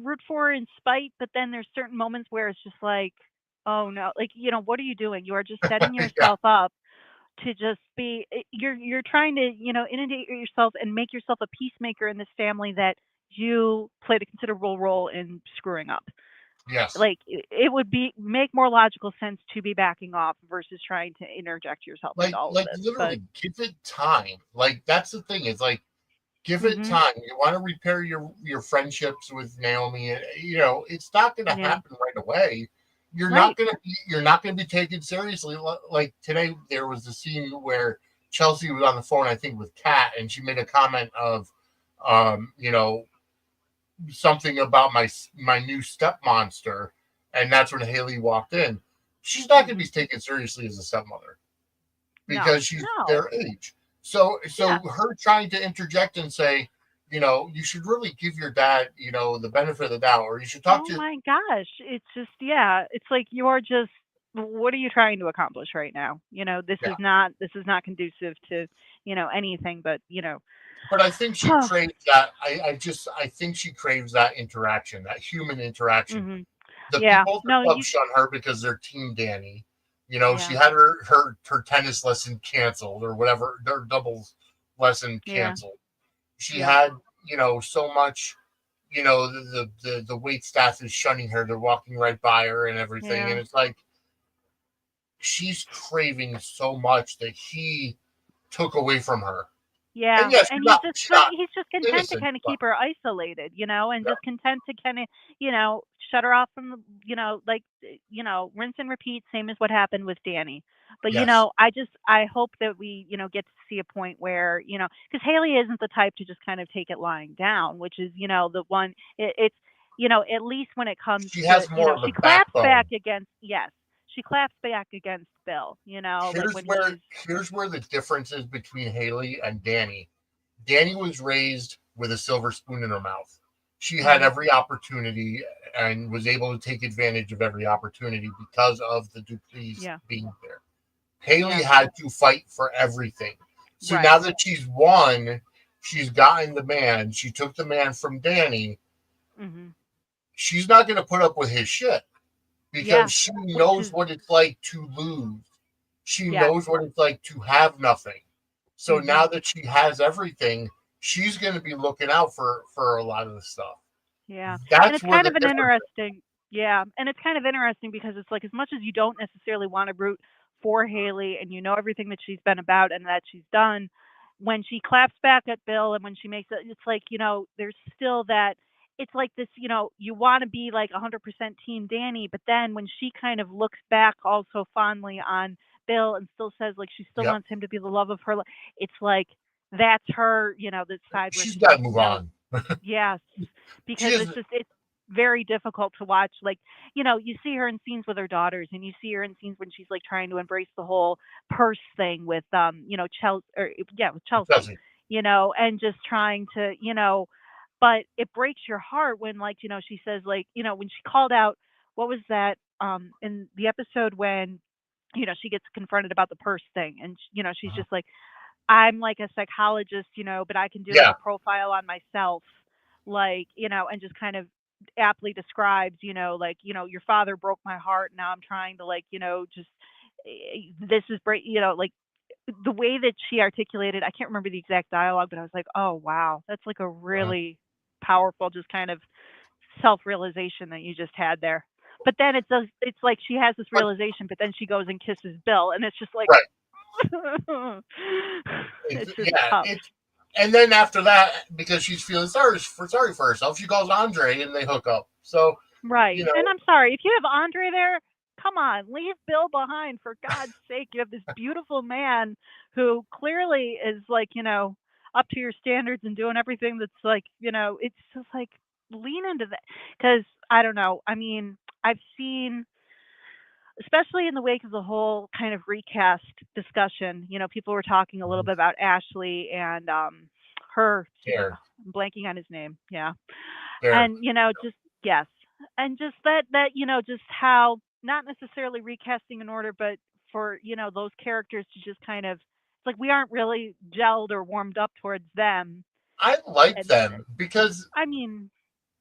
root for her in spite, but then there's certain moments where it's just like, oh no, like, what are you doing? You are just setting yourself up to just be, you're trying to inundate yourself and make yourself a peacemaker in this family that you played a considerable role in screwing up. Yes. Like, it would make more logical sense to be backing off versus trying to interject yourself into all of this. Literally, give it time. Like, that's the thing. It's like, give it time. You want to repair your friendships with Naomi, and it's not going to happen right away. You're not going to be taken seriously. Like today, there was a scene where Chelsea was on the phone, I think, with Kat, and she made a comment of, something about my new step monster, and that's when Haley walked in. She's not going to be taken seriously as a stepmother because she's their age. So her trying to interject and say, you should really give your dad, the benefit of the doubt, or you should talk Oh to. my gosh. It's just, yeah, it's like you're just, what are you trying to accomplish right now? Yeah. This is not conducive to, anything but, But I think she craves that. I think she craves that interaction, that human interaction. hmm The yeah, people at the no, club shun her because they're Team Dani. She yeah, had her tennis lesson canceled or whatever, their doubles lesson yeah, canceled. She yeah, had, so much, the wait staff is shunning her. They're walking right by her and everything. yeah. And it's like she's craving so much that he took away from her. Yeah, And yes, and she's not he's just content to innocent, kind of but keep her isolated, and yeah, just content to kind of, shut her off from the, like, rinse and repeat, same as what happened with Dani. But yes, I hope that we, get to see a point where, because Haley isn't the type to just kind of take it lying down, which is, the one it's, at least when it comes she to, has more of a she claps back backbone. against, yes, she claps back against Bill, like Here's when where he's, here's where the difference is between Haley and Dani. Dani was raised with a silver spoon in her mouth. She had mhm, every opportunity and was able to take advantage of every opportunity because of the Duprees yeah, being there. Haley yeah, had to fight for everything. So right. now that she's won, she's gotten the man. She took the man from Dani. Mhm. She's not going to put up with his shit because Yeah, she which knows is what it's like to lose. She yes. knows what it's like to have nothing. So now Mhm. that she has everything, she's going to be looking out for a lot of the stuff. Yeah. And That's it's where kind the of an difference is. interesting yeah, and it's kind of interesting because it's like as much as you don't necessarily want to root for Haley and you know everything that she's been about and that she's done, when she claps back at Bill and when she makes it, it's like, there's still that it's like this, you want to be like 100% team Dani, but then when she kind of looks back also fondly on Bill and still says like she still Yep. wants him to be the love of her life, it's like that's her, this side where She's she's got to like, move on. yes, She because is. it's very difficult to watch. Like, you see her in scenes with her daughters, and you see her in scenes when she's like trying to embrace the whole purse thing with Chelsea, or yeah, with Chelsea, Doesn't. and just trying to, but it breaks your heart when like, she says like, when she called out, what was that in the episode when she gets confronted about the purse thing and she's just like, I'm like a psychologist, but I can do like Yeah. a profile on myself, like, and just kind of aptly describes, like, your father broke my heart. Now I'm trying to like, just this is great, like the way that she articulated, I can't remember the exact dialogue, but I was like, oh wow, that's like a really powerful, just kind of self-realization that you just had there. But then it's like she has this But realization, but then she goes and kisses Bill, and it's just like, right. it's just Yeah. tough. It's and then after that, because she's feeling sorry for herself, she calls Andre and they hook up. So you Right. And know, I'm sorry, if you have Andre there, come on, leave Bill behind for God's sake. You have this beautiful man who clearly is like, up to your standards and doing everything that's like, it's just like lean into that. Cause I don't know. I mean, I've seen, especially in the wake of the whole kind of recast discussion, people were talking a little bit about Ashley and her, Derek, I'm blanking on his name. Yeah. Derek. And just yes, and just that just how not necessarily recasting in order, but for those characters to just kind of it's like we aren't really gelled or warmed up towards them. I like And them because I mean,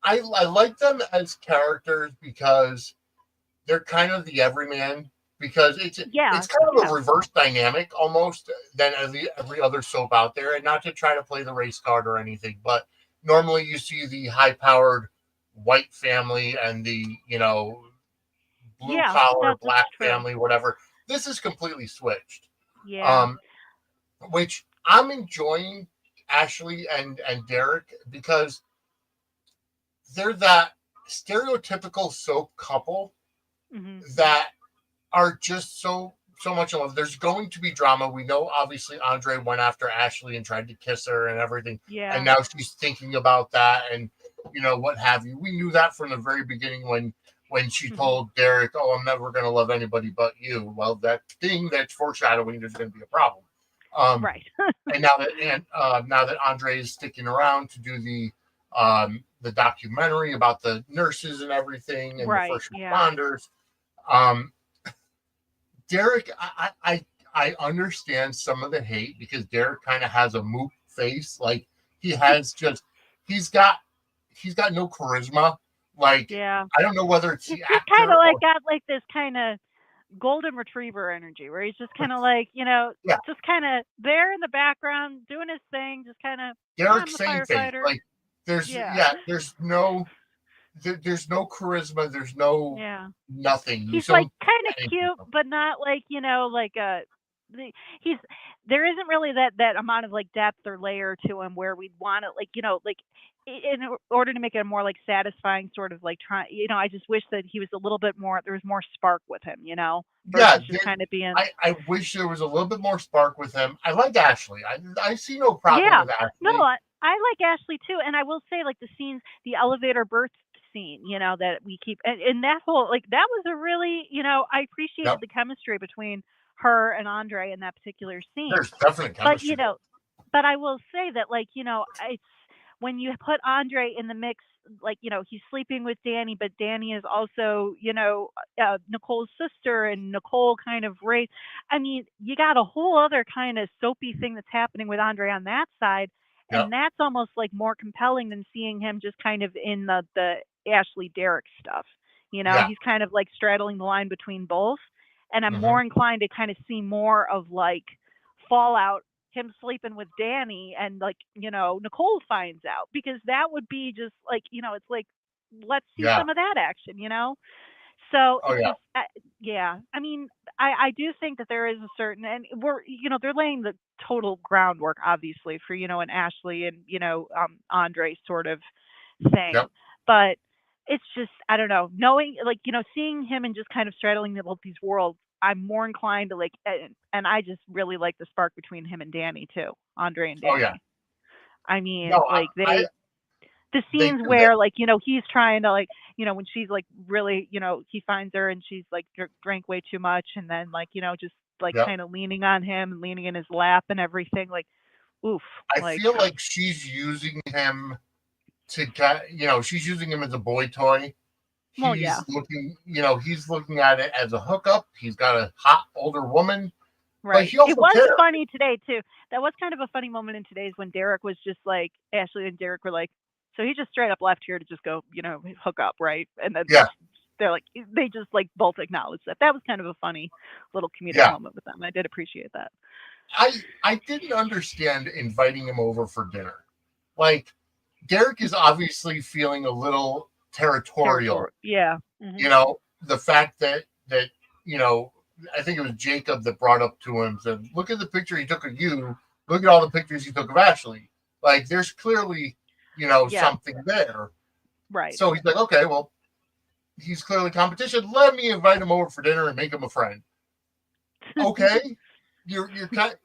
I like them as characters because they're kind of the everyman because yeah, it's kind of a yeah, reverse dynamic almost than every other soap out there. And not to try to play the race card or anything, but normally you see the high powered white family and the blue yeah, collar that's black true. family, whatever. This is completely switched. Yeah, Um, which I'm enjoying Ashley and Derek because they're that stereotypical soap couple hmm that are just so much in love. There's going to be drama. We know obviously Andre went after Ashley and tried to kiss her and everything, and yeah, now she's thinking about that and what have you. We knew that from the very beginning when she hmm told Derek, "Oh, I'm never going to love anybody but you." Well, that thing that's foreshadowing there's going to be a problem. Right. And now that Andre is sticking around to do the documentary about the nurses and everything and the Right. first Yeah. responders, Derek, I understand some of the hate because Derek kind of has a moot face. Like he's got no charisma. Like Yeah. I don't know whether it's He's the just kind actor of like or got like this kind of golden retriever energy where he's just kind of like, yeah, just kind of there in the background doing his thing, just kind of, I'm Derek's the same face. firefighter. Like there's Yeah. there's no charisma. There's no Yeah. nothing. You He's like don't kind of get anything cute, from but not like, like he's, there isn't really that amount of like depth or layer to him where we'd want it, like, like in order to make it a more like satisfying sort of like try, I just wish that he was a little bit more, there was more spark with him, yeah. versus just kind of being, I wish there was a little bit more spark with him. I like Ashley. I see no problem yeah. with No, Ashley. I like Ashley too. And I will say like the scenes, the elevator birth scene, that we keep, and that whole, like, that was a really, I appreciated Yep. the chemistry between her and Andre in that particular scene. There's definite But, chemistry. but I will say that, like, it's when you put Andre in the mix, like, he's sleeping with Dani, but Dani is also, Nicole's sister, and Nicole kind of raised. I mean, you got a whole other kind of soapy thing that's happening with Andre on that side. Yep. And that's almost like more compelling than seeing him just kind of in the Ashley Derek stuff. Yeah. He's kind of like straddling the line between both. And I'm Mhm. more inclined to kind of see more of like fallout, him sleeping with Dani, and like, Nicole finds out, because that would be just like, it's like, let's see Yeah. some of that action, So Oh it's yeah. just, yeah. I mean, I do think that there is a certain, and we're, they're laying the total groundwork, obviously, for, an Ashley and, Andre sort of thing. Yep. But it's just, I don't know, knowing, like, seeing him and just kind of straddling both these worlds, I'm more inclined to like, and I just really like the spark between him and Dani too, Andre and Dani. Oh yeah. I mean, No, like the they scenes do where that. like, he's trying to like, when she's like really, he finds her and she's like drank way too much, and then like, just like Yep. kind of leaning on him and leaning in his lap and everything, like, oof. I Like, feel like she's using him to get, she's using him as a boy toy. well, He's yeah, looking, he's looking at it as a hookup. He's got a hot older woman, but right. he also It was cares. funny today too. That was kind of a funny moment in today's when Derek was just like, Ashley and Derek were like, so he just straight up left here to just go, hook up, right? And then Yeah. they're like, they just like both acknowledged that. That was kind of a funny little comedic Yeah. moment with them. I did appreciate that. I didn't understand inviting him over for dinner. Like, Derek is obviously feeling a little territorial. Yeah. Mm-hmm. The fact that I think it was Jacob that brought up to him, said, look at the picture he took of you. Look at all the pictures he took of Ashley. Like, there's clearly, Yeah. something there. Right. So he's like, okay, well, he's clearly competition. Let me invite him over for dinner and make him a friend. Okay. You're kind of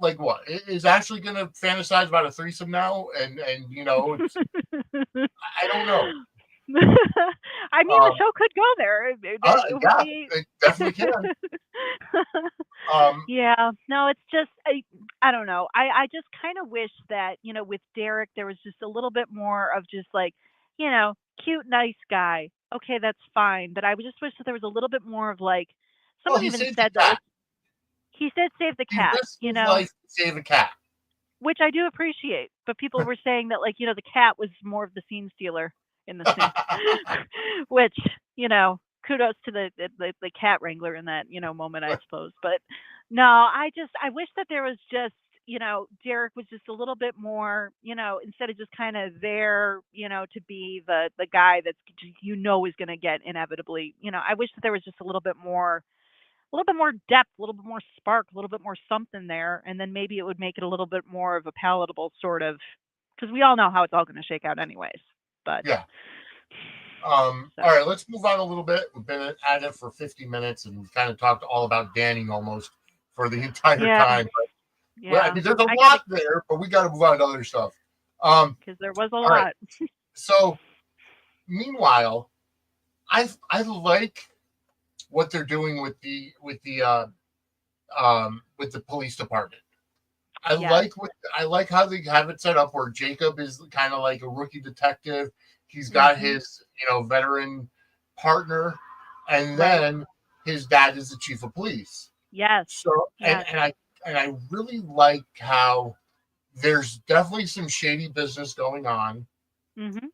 like what? Is Ashley gonna fantasize about a threesome now? And it's, I don't know. I mean, the show could go there. It definitely can. Yeah, no, it's just, I don't know. I just kind of wish that, with Derek, there was just a little bit more of just like, cute, nice guy. Okay, that's fine. But I just wish that there was a little bit more of like, someone he even saved said the that, cat. like, he said save the He cat, risked his life to save a cat. which I do appreciate. But people were saying that, like, the cat was more of the scene stealer in the scene, which, kudos to the cat wrangler in that, moment, I suppose. But no, I wish that there was just, Derek was just a little bit more, instead of just kind of there, to be the guy that's, is going to get inevitably, I wish that there was just a little bit more depth, a little bit more spark, a little bit more something there. And then maybe it would make it a little bit more of a palatable sort of, because we all know how it's all going to shake out anyways. But yeah. All right, let's move on a little bit. We've been at it for 50 minutes and kind of talked all about Dani almost for the entire time. But, yeah. I mean, there's a lot there, but we got to move on to other stuff. Because there was a lot. Right. So, meanwhile, I like what they're doing with the with the police department. Yes. I like how they have it set up where Jacob is kind of like a rookie detective. He's got Mm-hmm. his, veteran partner, and Right. then his dad is the chief of police. Yes. So Yes. and I really like how there's definitely some shady business going on. Mm-hmm.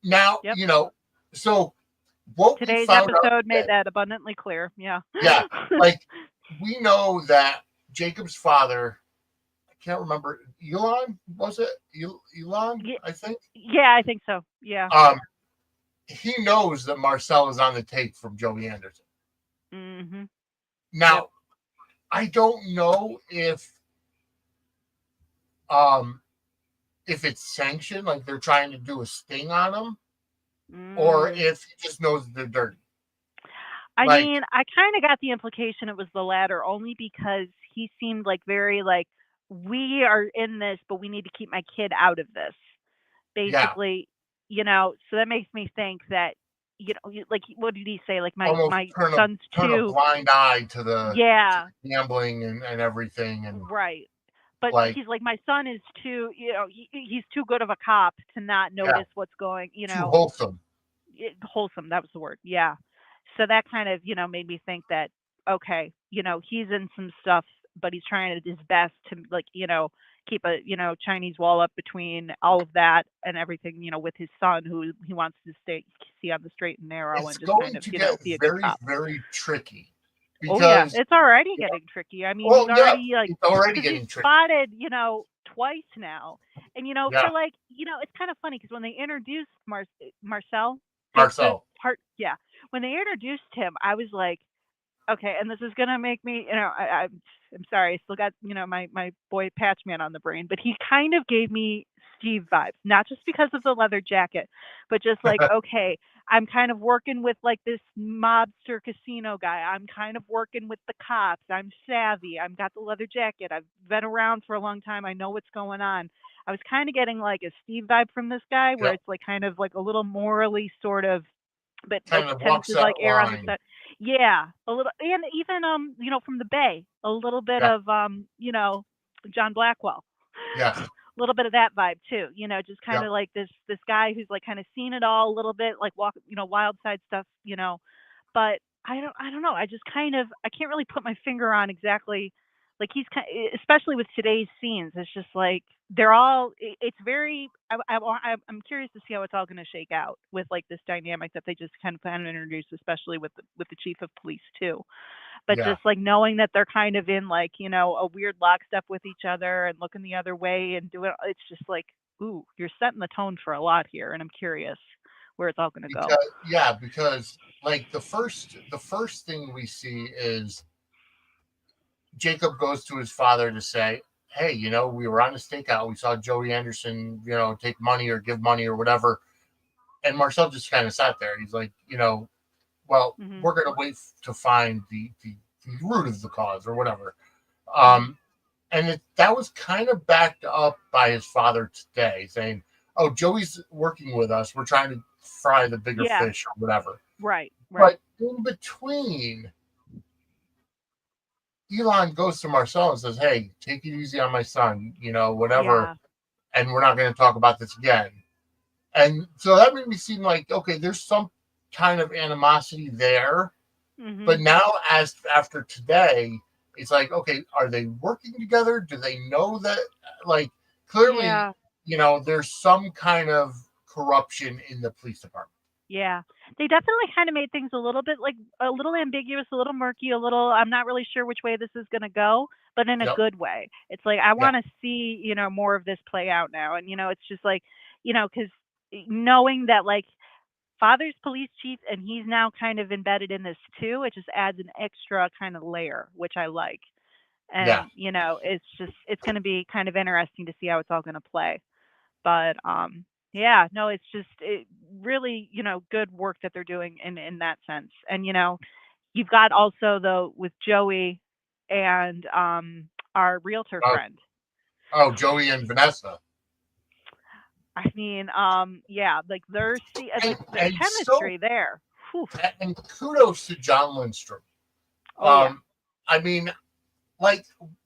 Now, Yep. so what we Today's found out episode made today, that abundantly clear. Yeah. yeah, like we know that Jacob's father, I can't remember, Elon, was it? Elon, Ye- I think. Yeah, I think so. Yeah. He knows that Marcel is on the take from Joey Anderson. Mm-hmm. Now, Yep. I don't know if it's sanctioned, like they're trying to do a sting on him, or if he just knows that they're dirty. I Like, mean, I kind of got the implication it was the latter, only because he seemed like very like, we are in this, but we need to keep my kid out of this. yeah, Basically, so that makes me think that, like, what did he say? Like, my almost son's turn a 2. blind eye to the Yeah, gambling and everything, and right. But like, he's like, my son is too, he's too good of a cop to not yeah, notice what's going, too wholesome. wholesome. That was the word. Yeah. So that kind of, made me think that, okay, he's in some stuff, but he's trying his best to, like, keep a, Chinese wall up between all of that and everything, with his son, who he wants to see on the straight and narrow, It's and just kind going of, to get be a good very, cop. very tricky Oh yeah, because it's already getting tricky. I mean, well, he's yeah, already like, it's already because getting he's tricky. spotted, twice now, and Yeah, for like, it's kind of funny because when they introduced Marcel, the Marcel. part, yeah, when they introduced him, I was like, okay, and this is gonna make me, I'm sorry, I still got, my boy Patchman on the brain, but he kind of gave me Steve vibes, not just because of the leather jacket, but just like, okay, I'm kind of working with like this mobster casino guy. I'm kind of working with the cops. I'm savvy. I've got the leather jacket. I've been around for a long time. I know what's going on. I was kind of getting like a Steve vibe from this guy, where Yep. it's like kind of like a little morally sort of, but like Kind of tends walks to that like err on the line. side. Yeah, a little, and even from the Bay, a little bit Yeah. of John Blackwell. Yes. A little bit of that vibe too, just kind Yep. of like this guy who's like kind of seen it all a little bit, like walk, wild side stuff, but I don't know. I just kind of, I can't really put my finger on exactly, like he's kind, especially with today's scenes. It's just like they're all. It's very. I'm curious to see how it's all going to shake out with like this dynamic that they just kind of introduced, especially with the chief of police too. But Yeah. just like knowing that they're kind of in like, a weird lockstep with each other and looking the other way and doing, it's just like, ooh, you're setting the tone for a lot here, and I'm curious where it's all going to go. Because like the first thing we see is Jacob goes to his father to say, hey, we were on a stakeout. We saw Joey Anderson, take money or give money or whatever. And Marcel just kind of sat there. He's like, well, Mm-hmm. we're going to wait to find the root of the cause or whatever. And that was kind of backed up by his father today, saying, oh, Joey's working with us. We're trying to fry the bigger fish or whatever. Right. But in between, Elon goes to Marcel and says, hey, take it easy on my son, whatever. Yeah. And we're not going to talk about this again. And so that made me seem like, okay, there's some kind of animosity there. Mm-hmm. But now, after today, it's like, okay, are they working together? Do they know that? Like, clearly, there's some kind of corruption in the police department. Yeah, they definitely kind of made things a little bit like a little ambiguous, a little murky, a little, I'm not really sure which way this is going to go, but in a good way. It's like, I want to see, more of this play out now. And, it's just like, because knowing that like father's police chief and he's now kind of embedded in this too, it just adds an extra kind of layer, which I like. And, it's going to be kind of interesting to see how it's all going to play. But, yeah, no, it's just really, good work that they're doing in that sense. And, you've got also though with Joey and our realtor friend. Oh, Joey and Vanessa. I mean, yeah, like their chemistry there. Whew. And kudos to John Lindstrom. I mean, like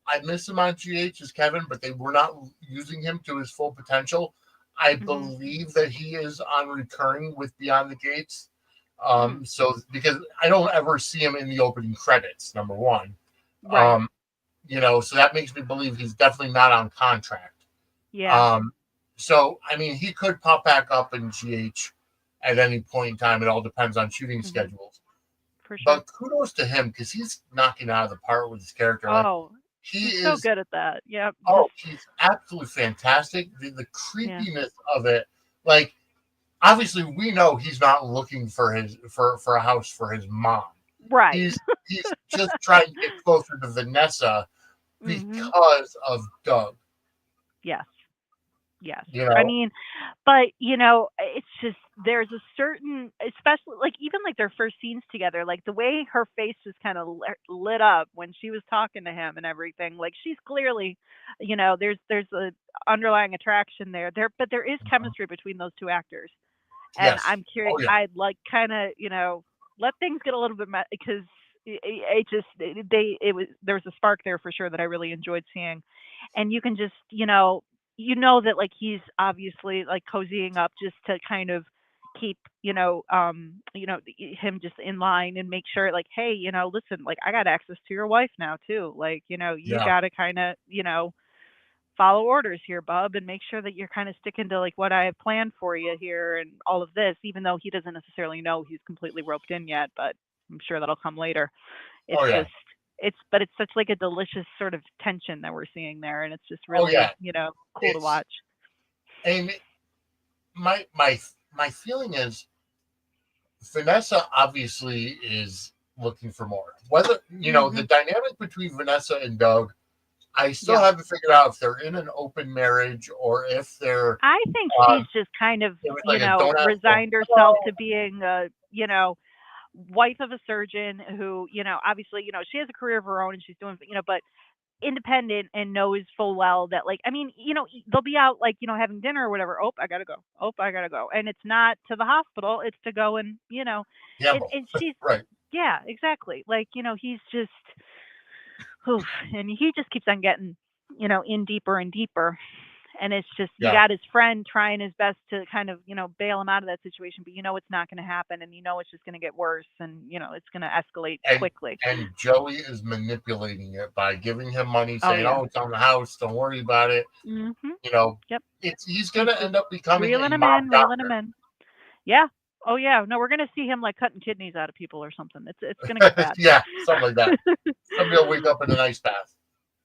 I miss him on GH as Kevin, but they were not using him to his full potential. I believe that he is on recurring with Beyond the Gates. So because I don't ever see him in the opening credits, number one. Right. So that makes me believe he's definitely not on contract. Yeah. So I mean, he could pop back up in GH at any point in time. It all depends on shooting schedules. For sure. But kudos to him because he's knocking out of the park with his character. Oh, he's so good at that. Yep. He's absolutely fantastic. The creepiness of it, like obviously we know he's not looking for a house for his mom. Right. He's just trying to get closer to Vanessa because of Doug. Yes. Yes. I mean, but it's just there's a certain, especially like even like their first scenes together, like the way her face just kind of lit up when she was talking to him and everything. Like she's clearly, there's a underlying attraction there. But there is chemistry between those two actors, and Yes. I'm curious. Oh, yeah. I'd like kind of let things get a little bit because there was a spark there for sure that I really enjoyed seeing, and you can just that like he's obviously like cozying up just to kind of keep him just in line and make sure like, hey, listen, like I got access to your wife now too, like you got to kind of follow orders here, bub, and make sure that you're kind of sticking to like what I have planned for you here and all of this, even though he doesn't necessarily know he's completely roped in yet, but I'm sure that'll come later. It's just it's such like a delicious sort of tension that we're seeing there, and it's just really cool to watch. And my feeling is Vanessa obviously is looking for more. Whether the dynamic between Vanessa and Doug, I still haven't figured out if they're in an open marriage or if they're. I think she's just kind of resigned herself to being wife of a surgeon who, obviously, she has a career of her own and she's doing, but independent and knows full well that like, I mean, they'll be out like, having dinner or whatever. Oh, I gotta go. Oh, I gotta go. And it's not to the hospital. It's to go and, and she's right. Yeah, exactly. Like, he's just, and he just keeps on getting, in deeper and deeper. And it's just, you got his friend trying his best to kind of, bail him out of that situation, but it's not going to happen. And it's just going to get worse and, it's going to escalate quickly. And Joey is manipulating it by giving him money, saying, oh, it's on the house. Don't worry about it. He's going to end up becoming reeling him in. Yeah. Oh, yeah. No, we're going to see him like cutting kidneys out of people or something. It's going to get bad. Yeah, something like that. Somebody will wake up in an ice bath.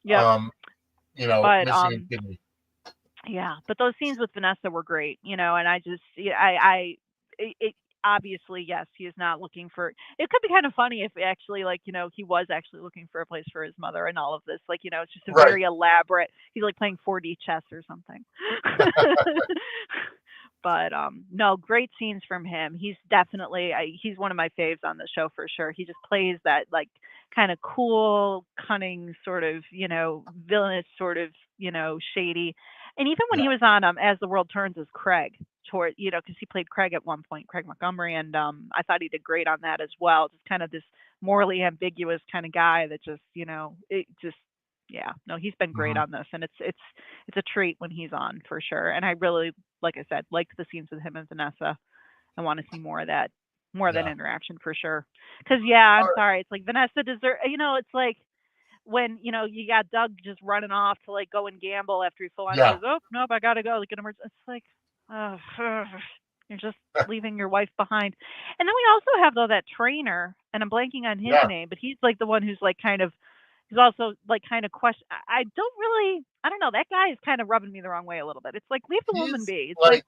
Yeah. Missing a kidney. Yeah, but those scenes with Vanessa were great, and I just, obviously, yes, he is not looking for, it could be kind of funny if actually, like, he was actually looking for a place for his mother and all of this, like, it's just a very elaborate, he's like playing 4D chess or something. But, no, great scenes from him. He's definitely, he's one of my faves on the show for sure. He just plays that, like, kind of cool, cunning sort of, villainous sort of, shady. And even when he was on As the World Turns as Craig, because he played Craig at one point, Craig Montgomery, and I thought he did great on that as well. Just kind of this morally ambiguous kind of guy that just, he's been great on this, and it's a treat when he's on for sure. And I really, like I said, liked the scenes with him and Vanessa. I want to see more of that interaction for sure. Because I'm sorry, it's like Vanessa deserves. It's like when you got Doug just running off to like go and gamble after he full on goes, oh nope, I gotta go. Like it's like, you're just leaving your wife behind. And then we also have though that trainer, and I'm blanking on his name, but he's like the one who's like kind of. He's also like kind of question. I don't know. That guy is kind of rubbing me the wrong way a little bit. It's like leave the woman be. It's like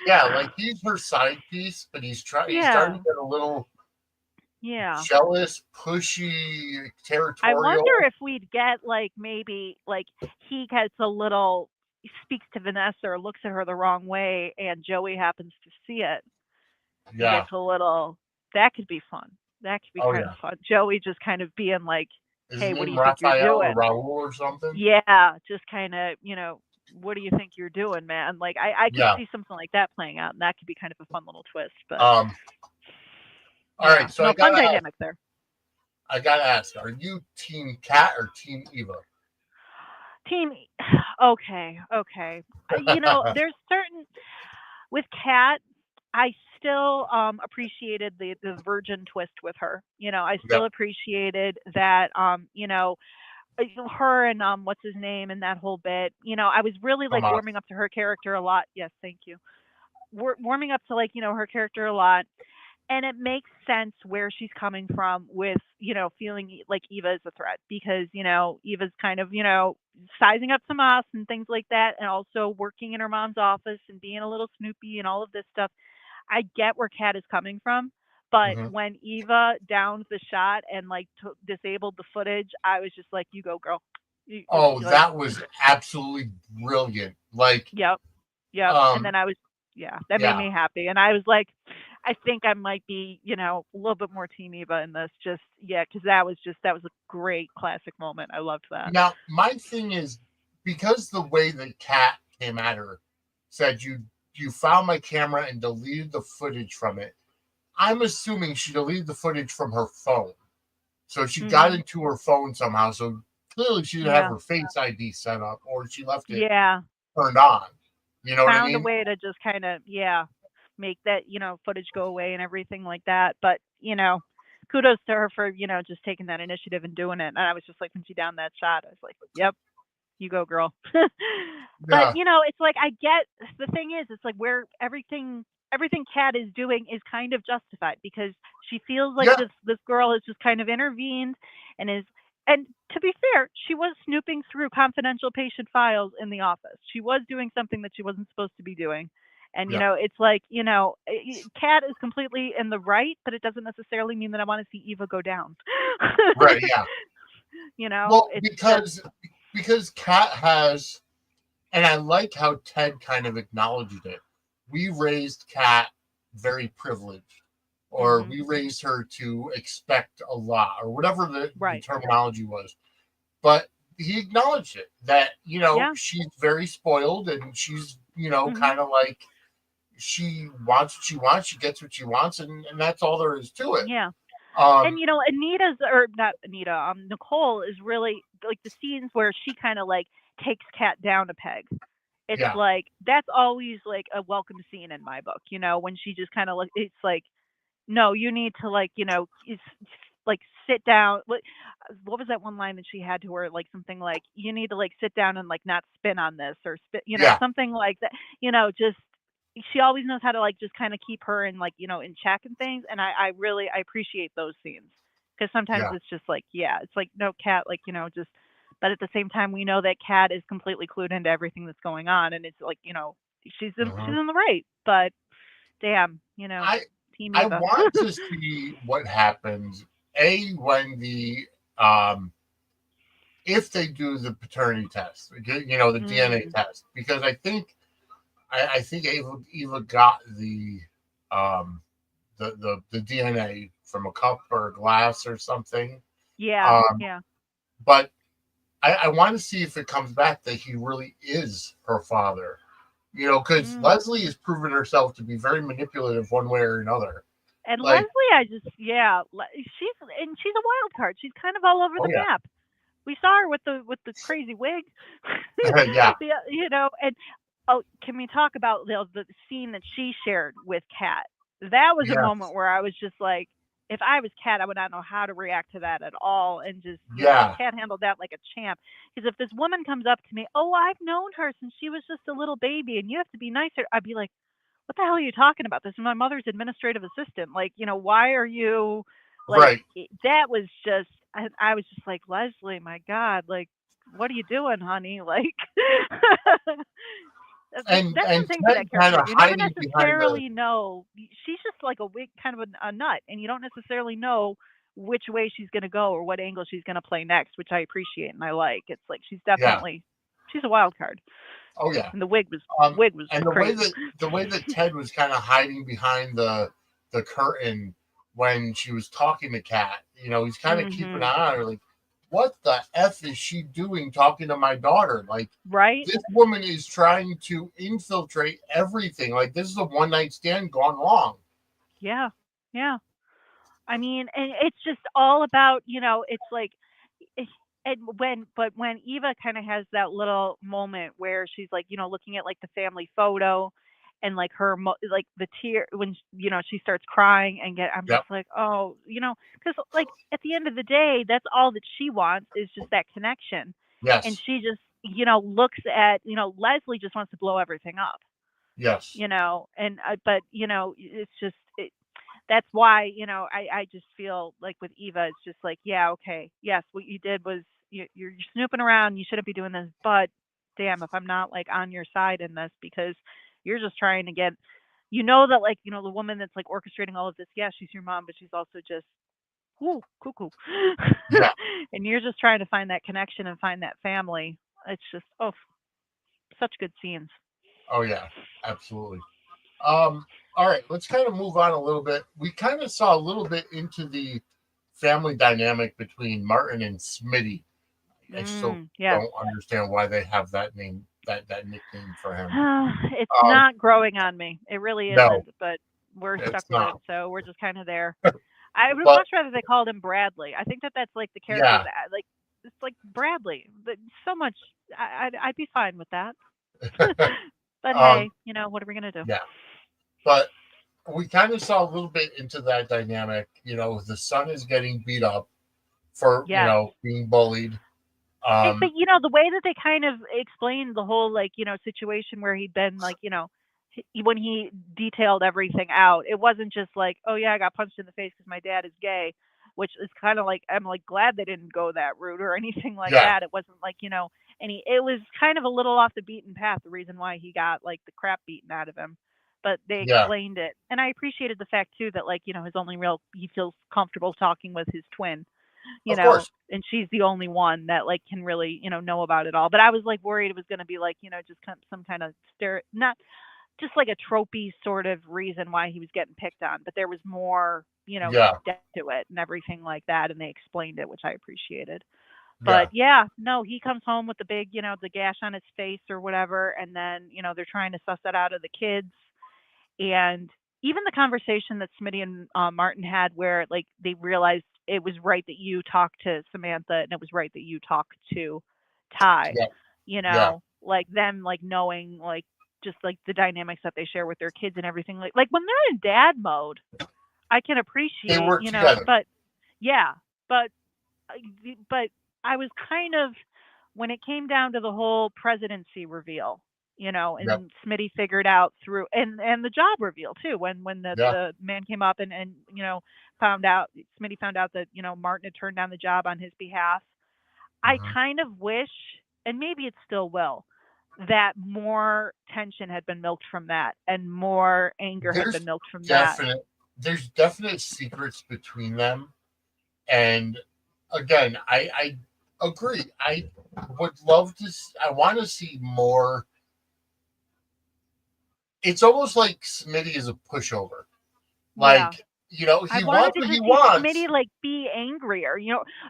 like he's her side piece, but he's trying. He's starting to get a little. Jealous, pushy, territorial. I wonder if we'd get like maybe like he gets a little speaks to Vanessa or looks at her the wrong way and Joey happens to see it. Yeah. Gets a little that could be fun. That could be kind of fun. Joey just kind of being like, hey, what do you think you're doing? Or Raul or something? Yeah, just kind of, what do you think you're doing, man? Like I could see something like that playing out, and that could be kind of a fun little twist. But all right, so fun dynamic there. I gotta ask, are you Team Cat or Team Eva? Team. Okay, okay. There's certain with Kat. I still appreciated the virgin twist with her. I Yep. still appreciated that. Her and what's his name and that whole bit. I was really like Tomas. warming up to her character a lot. Yes, thank you. Warming up to like her character a lot, and it makes sense where she's coming from with feeling like Eva is a threat because Eva's kind of sizing up some us and things like that, and also working in her mom's office and being a little snoopy and all of this stuff. I get where Kat is coming from, but Mhm. when Eva downed the shot and like disabled the footage, I was just like, "You go, girl." Oh, Like, that was absolutely brilliant. Like, yep, yep. And then I was, yeah, that made yeah. me happy, and I was like, I think I might be, a little bit more Team Eva in this. Just yeah, because that was a great classic moment. I loved that. Now, my thing is, because the way that Cat came at her said you found my camera and deleted the footage from it. I'm assuming she deleted the footage from her phone. So she got Hmm. into her phone somehow. So clearly she didn't have Yeah, her Face ID set up, or she left it yeah. turned on. You know what I Found a mean? way to just kind of make that footage go away and everything like that. But kudos to her for just taking that initiative and doing it. And I was just like when she downed that shot, I was like, yep, you go, girl. But Yeah. it's like I get the thing is, it's like where everything Kat is doing is kind of justified because she feels like Yeah. this girl has just kind of intervened and is. And to be fair, she was snooping through confidential patient files in the office. She was doing something that she wasn't supposed to be doing. And Yeah. it's like Kat is completely in the right, but it doesn't necessarily mean that I want to see Eva go down. Right. Yeah. Well, It's just because Kat has, and I like how Ted kind of acknowledged it. We raised Kat very privileged, or mhm, we raised her to expect a lot, or whatever the right. terminology was. But he acknowledged it that Yeah. she's very spoiled and she's Mhm. kind of like she wants what she wants, she gets what she wants, and that's all there is to it. Yeah. And Um, Anita's or not Anita, Nicole is really like the scenes where she kind of like takes Kat down a peg. It's yeah, like that's always like a welcome scene in my book, when she just kind of like it's like no, you need to like, like sit down. What was that one line that she had to her? Like something like, you need to like sit down and like not spin on this or spit, yeah, something like that. Just she always knows how to like just kind of keep her in like, in check and things. And I really I appreciate those scenes because sometimes yeah, it's just like, yeah, it's like no Cat, like just. But at the same time, we know that Cat is completely clued into everything that's going on, and it's like she's mhm. in the right. But damn, I Team I Eva. want to see what happens. When the if they do the paternity test, the DNA Mm, test, because I think Eva got um the DNA from a cup or a glass or something. yeah, Um, yeah. but I want to see if it comes back that he really is her father. Because Mm. Leslie has proven herself to be very manipulative one way or another. And Like, Leslie, I just yeah, she's a wild card. She's kind of all over oh the yeah, map. We saw her with the crazy wig. yeah, And oh, can we talk about the scene that she shared with Kat? That was a yeah, moment where I was just like, if I was Kat, I would not know how to react to that at all. And just, yeah, Kat handled that like a champ. Because if this woman comes up to me, oh, I've known her since she was just a little baby, and you have to be nicer, I'd be like, what the hell are you talking about? This is my mother's administrative assistant. Like, why are you like right. that was just I was just like, Leslie, my God, like what are you doing, honey? Like that's And the thing for Ted that kind character. of You never hiding behind the necessarily know. She's just like a wig, kind of a nut, and you don't necessarily know which way she's going to go or what angle she's going to play next, which I appreciate and I like. It's like yeah, she's a wild card, oh yeah. and the Um, wig was and crazy. the way that Ted was kind of hiding behind the curtain when she was talking to Kat, he's kind of keeping an Mhm. eye on her, like, what the f is she doing talking to my daughter? Like, Right? this woman is trying to infiltrate everything. Like, this is a one night stand gone wrong. Yeah. Yeah. I mean, and it's just all about, it's like, eh, and when Eva kind of has that little moment where she's like, looking at like the family photo and like like the tear when, she starts crying and I'm just Yep. like, oh, because like at the end of the day, that's all that she wants is just that connection. And Yes. she just, looks at, Leslie just wants to blow everything up, Yes. and, but, it's just, that's why, I just feel like with Eva, it's just like, yeah, okay, yes, what you did was you're snooping around. You shouldn't be doing this, but damn, if I'm not like on your side in this because you're just trying to get, that like, the woman that's like orchestrating all of this, yeah, she's your mom, but she's also just, whoo, cuckoo. Yeah. And you're just trying to find that connection and find that family. It's just, oh, such good scenes. Oh yeah. Absolutely. Um, all right, let's kind of move on a little bit. We kind of saw a little bit into the family dynamic between Martin and Smitty. I still Yes. don't understand why they have that name, that nickname for him. It's Um, not growing on me. It really no, isn't, but we're stuck it's with it, not. so we're just kind of there. I would But much rather they called him Bradley. I think that that's like the character yeah, that like it's like Bradley, but so much. I'd be fine with that. But um, hey, what are we gonna do? yeah. But we kind of saw a little bit into that dynamic. The son is getting beat up for Yes. being bullied. But the way that they kind of explained the whole like situation where he'd been like when he detailed everything out, it wasn't just like, oh yeah, I got punched in the face because my dad is gay, which is kind of like I'm like glad they didn't go that route or anything like Yeah, that. It wasn't like it was kind of a little off the beaten path. The reason why he got like the crap beaten out of him. But they yeah, explained it, and I appreciated the fact too that like his only real he feels comfortable talking with his twin, of course. and she's the only one that like can really, know about it all. But I was like worried it was going to be like, just some kind of not just like a tropey sort of reason why he was getting picked on, but there was more, Yeah, depth to it and everything like that. And they explained it, which I appreciated. But yeah. yeah, no, he comes home with the big, the gash on his face or whatever. And then, they're trying to suss that out of the kids. And even the conversation that Smitty and Martin had, where like they realized it was right that you talked to Samantha and it was right that you talked to Ty, Yeah, yeah. like them, like knowing, like just like the dynamics that they share with their kids and everything. Like when they're in dad mode, I can They appreciate, work together. but yeah, but but I was kind of when it came down to the whole presidency reveal, Yep. and Smitty figured out through and the job reveal too when Yeah. the man came up and found out Smitty found out that Martin had turned down the job on his behalf. I Hmm. kind of wish, and maybe it still will, that more tension had been milked from that and more anger had been There's milked from that. definite there's definite secrets between them, and again, I agree. I would love to. I want to see more. It's almost like Smitty is a pushover. Yeah. Like I he wanted wants to what he just see wants. Smitty like be angrier,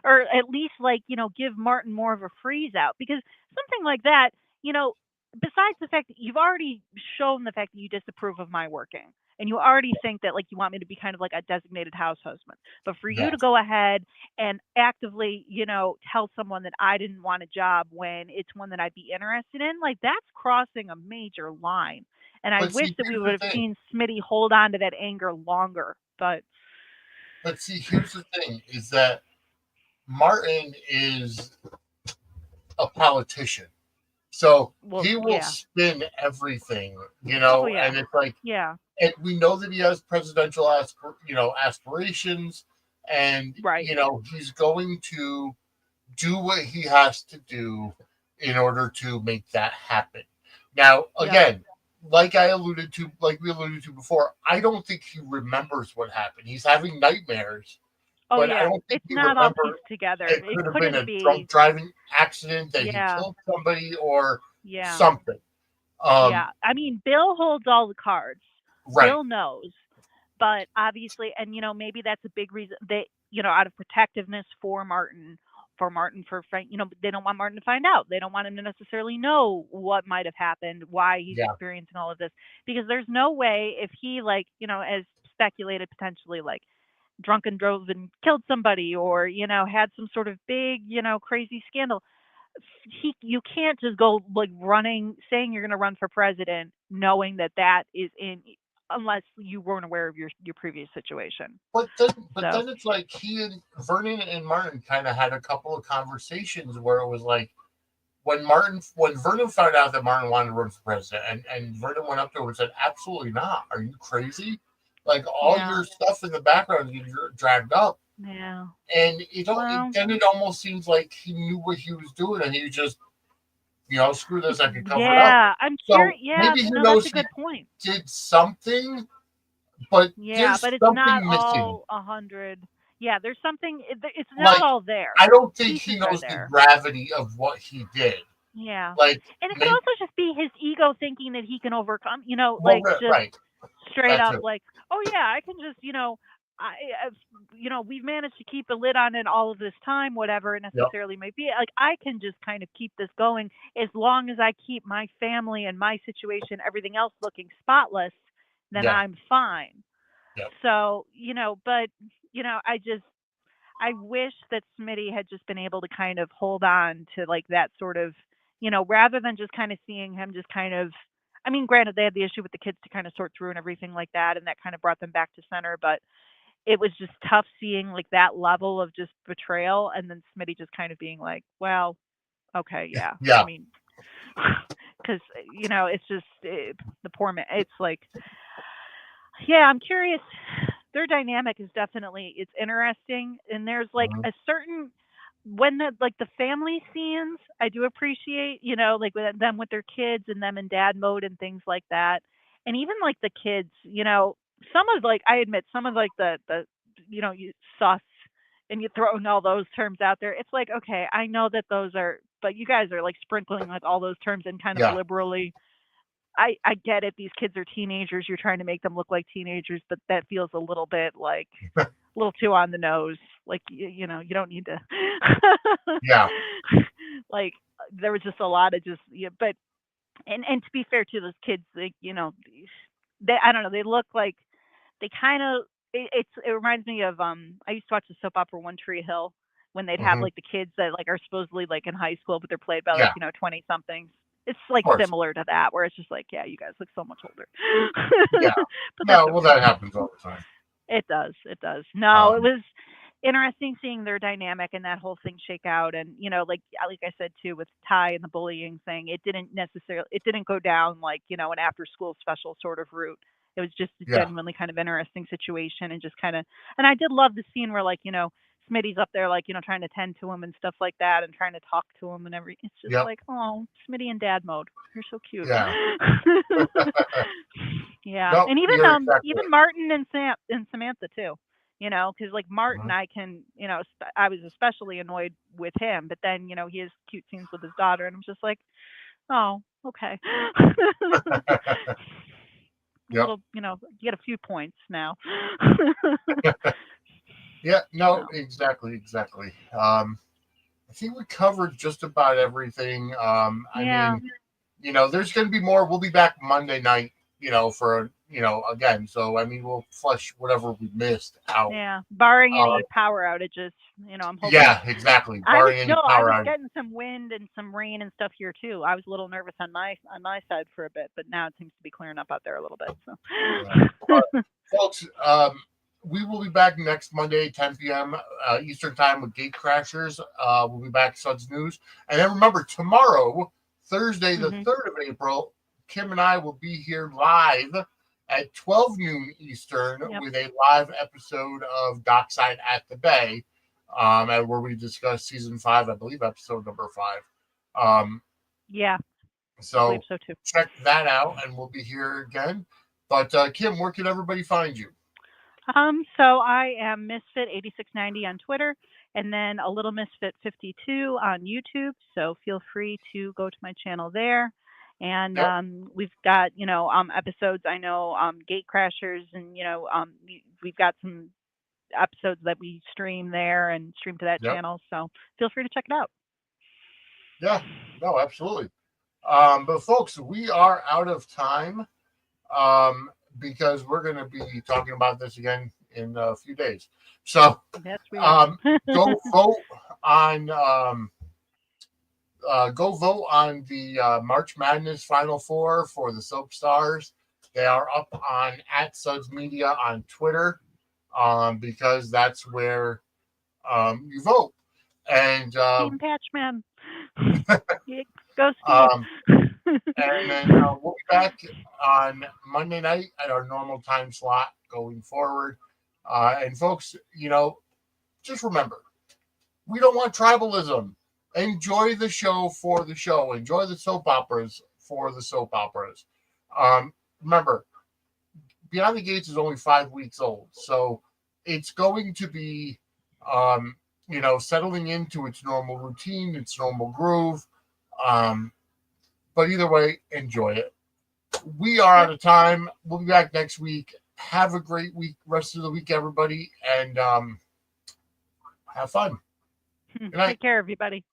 or at least like, give Martin more of a freeze out because something like that, you know, besides the fact that you've already shown the fact that you disapprove of my working and you already think that like you want me to be kind of like a designated house husband. But for you to Yes, go ahead and actively, tell someone that I didn't want a job when it's one that I'd be interested in, like that's crossing a major line. And I but wish see, that we here's would the have thing. seen Smitty hold on to that anger longer. But But see, here's the thing: is that Martin is a politician. So well, he will yeah. spin everything, Oh yeah. and it's like, Yeah. and we know that he has presidential, aspirations, and Right. he's going to do what he has to do in order to make that happen. Now, Yep. again, like we alluded to before, I don't think he remembers what happened. He's having nightmares, Oh but I yeah. don't think It's he not all pieced remember together. it It could have been couldn't a drunk be. driving accident that he Yeah. killed somebody or Yeah. something. Yeah. I mean, Bill holds all the cards. Right. Bill knows. But obviously, and maybe that's a big reason they, out of protectiveness for Martin, they don't want Martin to find out. They don't want him to necessarily know what might have happened, why he's Yeah. experiencing all of this, because there's no way if he like, as speculated potentially like drunk and drove and killed somebody, or had some sort of big crazy scandal. You can't just go like saying you're going to run for president knowing that is in, unless you weren't aware of your previous situation. But then it's like Vernon and Martin kind of had a couple of conversations where it was like, when Vernon found out that Martin wanted to run for president, and Vernon went up to him and said, "Absolutely not. Are you crazy? Like, all your stuff in the background you dragged up." Yeah. And then it almost seems like he knew what he was doing, and he just, screw this, I can cover it up. Yeah, I'm sure. Maybe he knows that's a good point. Did something, but but it's not missing. all 100. Yeah, there's something. It's not all there. I don't think he knows the gravity of what he did. Yeah. Like, and it could also just be his ego thinking that he can overcome. Straight up, like, oh yeah, I can just, we've managed to keep a lid on it all of this time, whatever it necessarily may be. Like, I can just kind of keep this going as long as I keep my family and my situation, everything else looking spotless, then I'm fine. Yep. So, but, I wish that Smitty had just been able to kind of hold on to like that sort of, rather than just kind of seeing him just kind of, I mean, granted, they had the issue with the kids to kind of sort through and everything like that, and that kind of brought them back to center, but it was just tough seeing like that level of just betrayal, and then Smitty just kind of being like, well, okay, yeah. I mean, because, it's just the poor man. It's like, I'm curious. Their dynamic is definitely, it's interesting, and there's like a certain, when the family scenes, I do appreciate, like with them with their kids and them in dad mode and things like that, and even like the kids, some of like, I admit some of like the you sus, and you're throwing all those terms out there. It's like, okay, I know that those are, but you guys are like sprinkling like all those terms and kind of liberally. I get it. These kids are teenagers. You're trying to make them look like teenagers, but that feels a little bit like a little too on the nose. Like, you don't need to. Like, there was just a lot of just, but, and to be fair to those kids, like, they, I don't know, they look like they kind of, it reminds me of, I used to watch the soap opera One Tree Hill, when they'd have like the kids that like are supposedly like in high school, but they're played by like, 20 somethings. It's like similar to that, where it's just like, yeah, you guys look so much older. But that happens all the time. It does. No, it was interesting seeing their dynamic and that whole thing shake out. And, like I said too, with Ty and the bullying thing, it didn't go down like, an after school special sort of route. It was just a genuinely kind of interesting situation, and just kind of, and I did love the scene where like, Smitty's up there, like, trying to tend to him and stuff like that, and trying to talk to him and everything. It's just like, oh, Smitty in dad mode. You're so cute. Yeah. Nope, and even Martin and Samantha too. Because like Martin, I can, I was especially annoyed with him, but then he has cute scenes with his daughter, and I'm just like, oh, okay. Little, you get a few points now. Yeah, no, exactly. I think we covered just about everything. I mean, there's going to be more. We'll be back Monday night, for, again. So, I mean, we'll flush whatever we missed out. Yeah, barring any power outages, I'm hoping. Yeah, exactly. Barring any power I was getting some wind and some rain and stuff here too. I was a little nervous on my side for a bit, but now it seems to be clearing up out there a little bit. So, folks, we will be back next Monday, 10 p.m. Eastern time with Gatecrashers. We'll be back Suds News. And then remember, tomorrow, Thursday, the 3rd of April, Kim and I will be here live at 12 noon Eastern with a live episode of Dockside at the Bay, where we discuss season 5, I believe, episode number 5. So, I believe so too. Check that out, and we'll be here again. But Kim, where can everybody find you? So I am Misfit8690 on Twitter, and then a Little Misfit 52 on YouTube. So feel free to go to my channel there. And we've got, episodes, I know, Gatecrashers, and, we've got some episodes that we stream there and stream to that channel. So feel free to check it out. Yeah, no, absolutely. But folks, we are out of time. Because we're going to be talking about this again in a few days. So Yes, we are. go vote on the March Madness Final Four for the Soap Stars. They are up on @Suds Media on Twitter, because that's where you vote. And Team Patchman. Go Steve. and then we'll be back on Monday night at our normal time slot going forward. And folks, just remember, we don't want tribalism. Enjoy the show for the show. Enjoy the soap operas for the soap operas. Remember, Beyond the Gates is only 5 weeks old, so it's going to be, settling into its normal routine, its normal groove. But either way, enjoy it. We are out of time. We'll be back next week. Have a great week, rest of the week, everybody, and have fun. Take care, everybody.